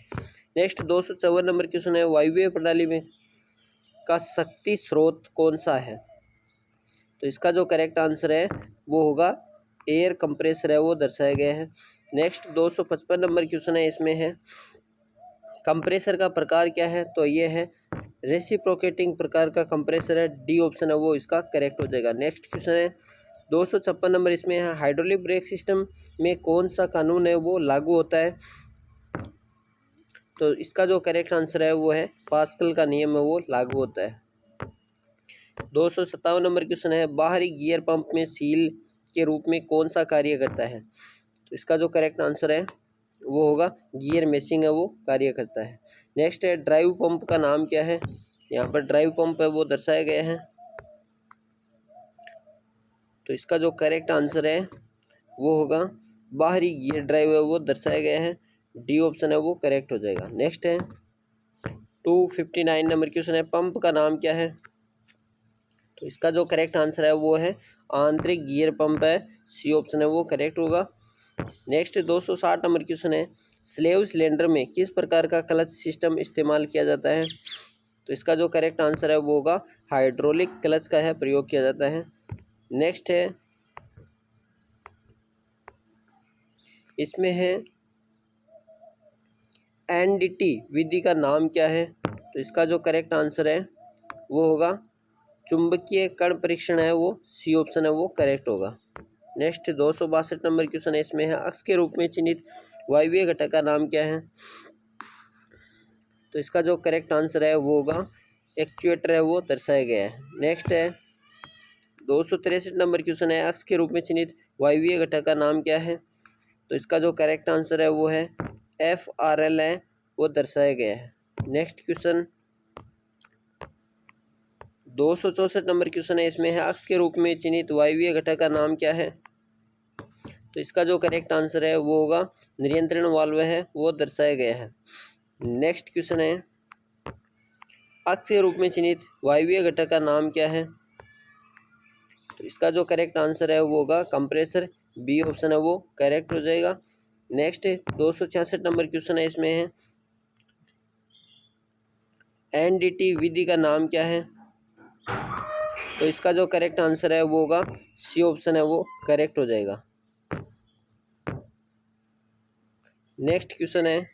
नेक्स्ट 254 नंबर क्वेश्चन है, वायुव्य प्रणाली में का शक्ति स्रोत कौन सा है? तो इसका जो करेक्ट आंसर है वो होगा एयर कंप्रेसर है वो दर्शाया गया है। नेक्स्ट 255 नंबर क्वेश्चन है, इसमें है कंप्रेसर का प्रकार क्या है? तो ये है रेसिप्रोकेटिंग प्रकार का कंप्रेसर है, डी ऑप्शन है वो इसका करेक्ट हो जाएगा। नेक्स्ट क्वेश्चन है 256 नंबर, इसमें है हाइड्रोलिक ब्रेक सिस्टम में कौन सा कानून है वो लागू होता है? तो इसका जो करेक्ट आंसर है वो है पास्कल का नियम है वो लागू होता है। 257 नंबर क्वेश्चन है, बाहरी गियर पंप में सील के रूप में कौन सा कार्य करता है? तो इसका जो करेक्ट आंसर है वो होगा गियर मेशिंग है वो कार्य करता है। नेक्स्ट है ड्राइव पंप का नाम क्या है? यहाँ पर ड्राइव पंप है वो दर्शाया गया है, तो इसका जो करेक्ट आंसर है वो होगा बाहरी गियर ड्राइव है वो दर्शाया गया है, डी ऑप्शन है वो करेक्ट हो जाएगा। नेक्स्ट है 259 नंबर क्वेश्चन है, पंप का नाम क्या है? तो इसका जो करेक्ट आंसर है वो है आंतरिक गियर पंप है, सी ऑप्शन है वो करेक्ट होगा। नेक्स्ट 260 नंबर क्वेश्चन है, स्लेव सिलेंडर में किस प्रकार का क्लच सिस्टम इस्तेमाल किया जाता है? तो इसका जो करेक्ट आंसर है वो होगा हाइड्रोलिक क्लच का है प्रयोग किया जाता है। नेक्स्ट है, इसमें है एनडीटी विधि का नाम क्या है? तो इसका जो करेक्ट आंसर है वो होगा चुंबकीय कण परीक्षण है वो, सी ऑप्शन है वो करेक्ट होगा। नेक्स्ट 262 नंबर क्वेश्चन है, इसमें है अक्ष के रूप में चिन्हित वायवीय घटक का नाम क्या है? तो इसका जो करेक्ट आंसर है वो होगा एक्चुएटर है वो दर्शाया गया है। नेक्स्ट है 263 नंबर क्वेश्चन है, अक्ष के रूप में चिन्हित वायवीय घटक का नाम क्या है? तो इसका जो करेक्ट आंसर है वो है FRL है वो दर्शाया गया है। नेक्स्ट क्वेश्चन 264 नंबर क्वेश्चन है, इसमें है अक्ष के रूप में चिन्हित वायवीय घटक का नाम क्या है? तो इसका जो करेक्ट आंसर है वो होगा नियंत्रण वाल्व है वो दर्शाया गया है। नेक्स्ट क्वेश्चन है अक्ष के रूप में चिन्हित वायवीय घटक का नाम क्या है? तो इसका जो करेक्ट आंसर है वो होगा कंप्रेसर, बी ऑप्शन है वो करेक्ट हो जाएगा। नेक्स्ट 266 नंबर क्वेश्चन है, इसमें है एनडीटी विधि का नाम क्या है? तो इसका जो करेक्ट आंसर है वो होगा सी ऑप्शन है वो करेक्ट हो जाएगा। नेक्स्ट क्वेश्चन है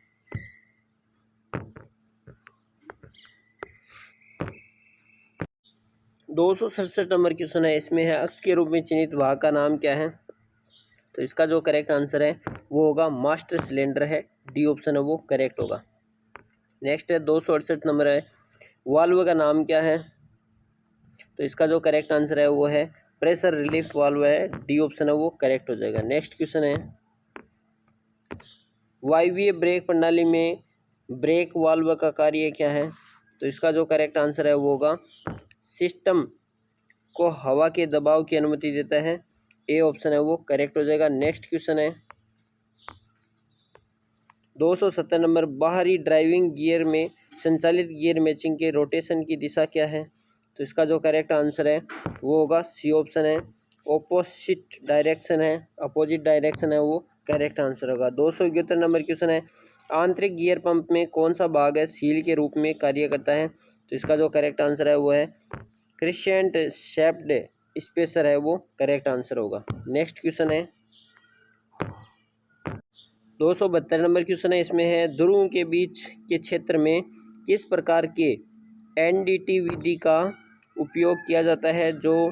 267 नंबर क्वेश्चन है, इसमें है अक्ष के रूप में चिन्हित भाग का नाम क्या है? तो इसका जो करेक्ट आंसर है वो होगा मास्टर सिलेंडर है, डी ऑप्शन है वो करेक्ट होगा। नेक्स्ट है 268 नंबर है, वाल्व का नाम क्या है? तो इसका जो करेक्ट आंसर है वो है प्रेशर रिलीफ वाल्व है, डी ऑप्शन है वो करेक्ट हो जाएगा। नेक्स्ट क्वेश्चन है वायवीय ब्रेक प्रणाली में ब्रेक वाल्व का कार्य क्या है? तो इसका जो करेक्ट आंसर है वो होगा सिस्टम को हवा के दबाव की अनुमति देता है, ए ऑप्शन है वो करेक्ट हो जाएगा। नेक्स्ट क्वेश्चन है 270 नंबर, बाहरी ड्राइविंग गियर में संचालित गियर मैचिंग के रोटेशन की दिशा क्या है? तो इसका जो करेक्ट आंसर है वो होगा सी ऑप्शन है ऑपोजिट डायरेक्शन है, अपोजिट डायरेक्शन है वो करेक्ट आंसर होगा। 271 नंबर क्वेश्चन है, आंतरिक गियर पंप में कौन सा भाग है सील के रूप में कार्य करता है? तो इसका जो करेक्ट आंसर है वो है क्रिसेंट शेप्ड स्पेसर है, वो करेक्ट आंसर होगा। नेक्स्ट क्वेश्चन है 272 नंबर क्वेश्चन है, इसमें है ध्रुवों के बीच के क्षेत्र में किस प्रकार के एनडीटी विधि का उपयोग किया जाता है जो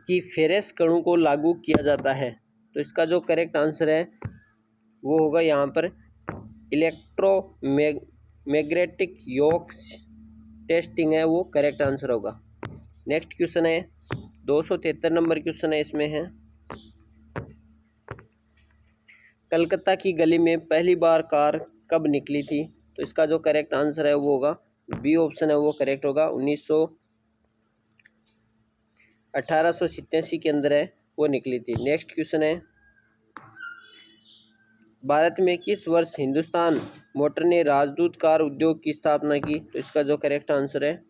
कि फेरस कणों को लागू किया जाता है? तो इसका जो करेक्ट आंसर है वो होगा यहाँ पर इलेक्ट्रोमैग्नेटिक योक टेस्टिंग है, वो करेक्ट आंसर होगा। नेक्स्ट क्वेश्चन है 273 नंबर क्वेश्चन है, इसमें है कलकत्ता की गली में पहली बार कार कब निकली थी? तो इसका जो करेक्ट आंसर है वो होगा बी ऑप्शन है, वो करेक्ट होगा। 1887 के अंदर है वो निकली थी। नेक्स्ट क्वेश्चन है भारत में किस वर्ष हिंदुस्तान मोटर ने राजदूत कार उद्योग की स्थापना की? तो इसका जो करेक्ट आंसर है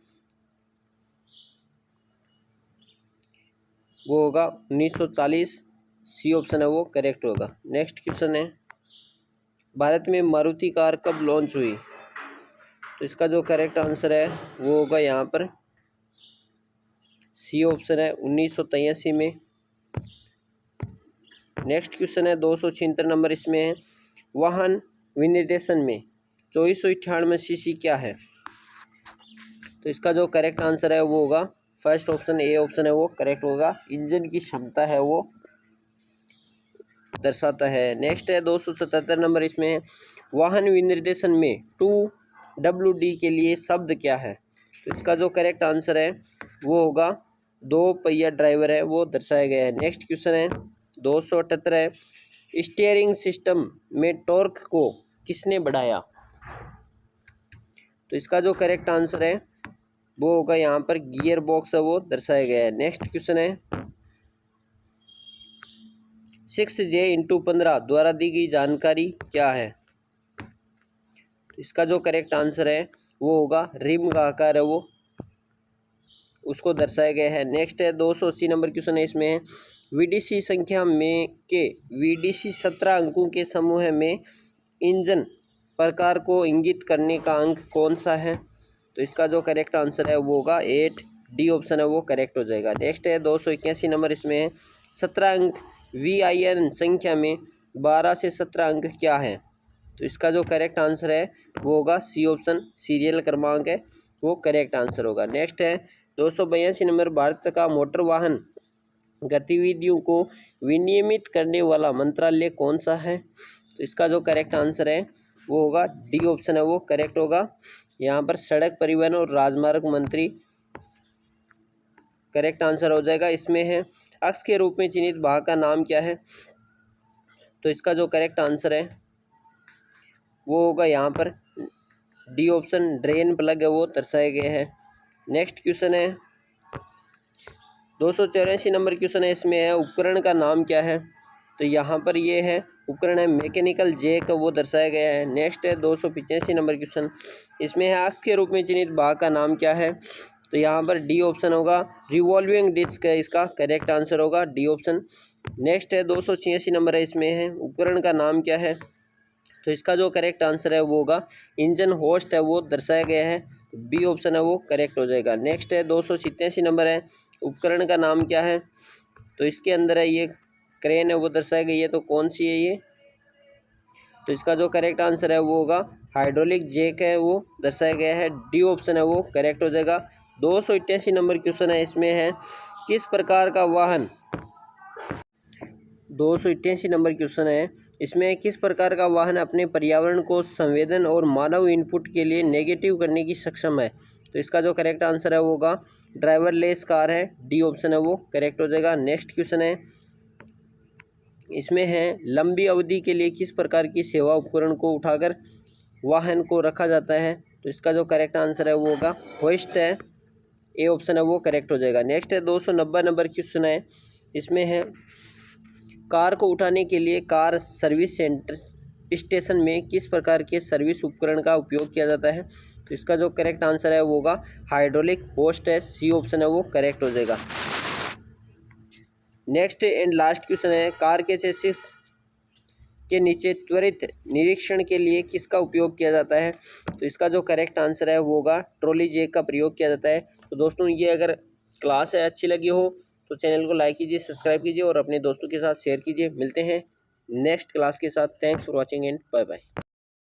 वो होगा 1940, सी ऑप्शन है वो करेक्ट होगा। नेक्स्ट क्वेश्चन है भारत में मारुति कार कब लॉन्च हुई? तो इसका जो करेक्ट आंसर है वो होगा यहाँ पर सी ऑप्शन है 1983 में। नेक्स्ट क्वेश्चन है 276 नंबर, इसमें है वाहन विनिर्देशन में 2498 सीसी क्या है? तो इसका जो करेक्ट आंसर है वो होगा फर्स्ट ऑप्शन ए ऑप्शन है वो करेक्ट होगा। इंजन की क्षमता है वो दर्शाता है। नेक्स्ट है 277 नंबर, इसमें है वाहन विनिर्देशन में 2WD के लिए शब्द क्या है? तो इसका जो करेक्ट आंसर है वो होगा 2 पहिया ड्राइवर है, वो दर्शाया गया है। नेक्स्ट क्वेश्चन है 278 है स्टीयरिंग सिस्टम में टॉर्क को किसने बढ़ाया? तो इसका जो करेक्ट आंसर है वो होगा यहाँ पर गियर बॉक्स है, वो दर्शाया गया है। नेक्स्ट क्वेश्चन है 6J/15 द्वारा दी गई जानकारी क्या है? तो इसका जो करेक्ट आंसर है वो होगा रिम का आकार है, वो उसको दर्शाया गया है। नेक्स्ट है 280 नंबर क्वेश्चन है, इसमें है VDC संख्या में के VDC 17 अंकों के समूह में इंजन प्रकार को इंगित करने का अंक कौन सा है? तो इसका जो करेक्ट आंसर है वो होगा 8, डी ऑप्शन है वो करेक्ट हो जाएगा। नेक्स्ट है 281 नंबर, इसमें है 17 अंक VIN संख्या में 12 से 17 अंक क्या है? तो इसका जो करेक्ट आंसर है वो होगा सी ऑप्शन सीरियल क्रमांक है, वो करेक्ट आंसर होगा। नेक्स्ट है 282 नंबर, भारत का मोटर वाहन गतिविधियों को विनियमित करने वाला मंत्रालय कौन सा है? तो इसका जो करेक्ट आंसर है वो होगा डी ऑप्शन है वो करेक्ट होगा। यहाँ पर सड़क परिवहन और राजमार्ग मंत्री करेक्ट आंसर हो जाएगा। इसमें है अक्ष के रूप में चिन्हित भाग का नाम क्या है? तो इसका जो करेक्ट आंसर है वो होगा यहाँ पर डी ऑप्शन ड्रेन प्लग है, वो दर्शाए गए हैं। नेक्स्ट क्वेश्चन है 284 नंबर क्वेश्चन है, इसमें है उपकरण का नाम क्या है? तो यहाँ पर ये है उपकरण है मैकेनिकल जैक, वो दर्शाया गया है। नेक्स्ट है 285 नंबर क्वेश्चन, इसमें है अक्ष के रूप में चिन्हित भाग का नाम क्या है? तो यहाँ पर डी ऑप्शन होगा रिवॉल्विंग डिस्क है, इसका करेक्ट आंसर होगा डी ऑप्शन। नेक्स्ट है 286 नंबर है, इसमें है उपकरण का नाम क्या है? तो इसका जो करेक्ट आंसर है वो होगा इंजन होस्ट है, वो दर्शाया गया है, बी ऑप्शन है वो करेक्ट हो जाएगा। नेक्स्ट है 287 नंबर है उपकरण का नाम क्या है? तो इसके अंदर है ये क्रेन है, वो दर्शाई गई है, तो कौन सी है ये? तो इसका जो करेक्ट आंसर है वो होगा हाइड्रोलिक जैक है, वो दर्शाया गया है, डी ऑप्शन है वो करेक्ट हो जाएगा। 288 नंबर क्वेश्चन है, इसमें है किस प्रकार का वाहन 288 नंबर क्वेश्चन है, इसमें किस प्रकार का वाहन अपने पर्यावरण को संवेदन और मानव इनपुट के लिए नेगेटिव करने की सक्षम है? तो इसका जो करेक्ट आंसर है वो होगा ड्राइवरलेस कार है, डी ऑप्शन है वो करेक्ट हो जाएगा। नेक्स्ट क्वेश्चन है, इसमें है लंबी अवधि के लिए किस प्रकार की सेवा उपकरण को उठाकर वाहन को रखा जाता है? तो इसका जो करेक्ट आंसर है वो होगा होइस्ट है, ए ऑप्शन है वो करेक्ट हो जाएगा। नेक्स्ट है 290 नंबर क्वेश्चन है, इसमें है कार को उठाने के लिए कार सर्विस सेंटर स्टेशन में किस प्रकार के सर्विस उपकरण का उपयोग किया जाता है? तो इसका जो करेक्ट आंसर है वो होगा हाइड्रोलिक होस्ट है, सी ऑप्शन है वो करेक्ट हो जाएगा। नेक्स्ट एंड लास्ट क्वेश्चन है कार के चेसिस के नीचे त्वरित निरीक्षण के लिए किसका उपयोग किया जाता है? तो इसका जो करेक्ट आंसर है वो होगा ट्रॉली जैक का प्रयोग किया जाता है। तो दोस्तों ये अगर क्लास है अच्छी लगी हो तो चैनल को लाइक कीजिए, सब्सक्राइब कीजिए और अपने दोस्तों के साथ शेयर कीजिए। मिलते हैं नेक्स्ट क्लास के साथ। Thanks for watching and bye bye.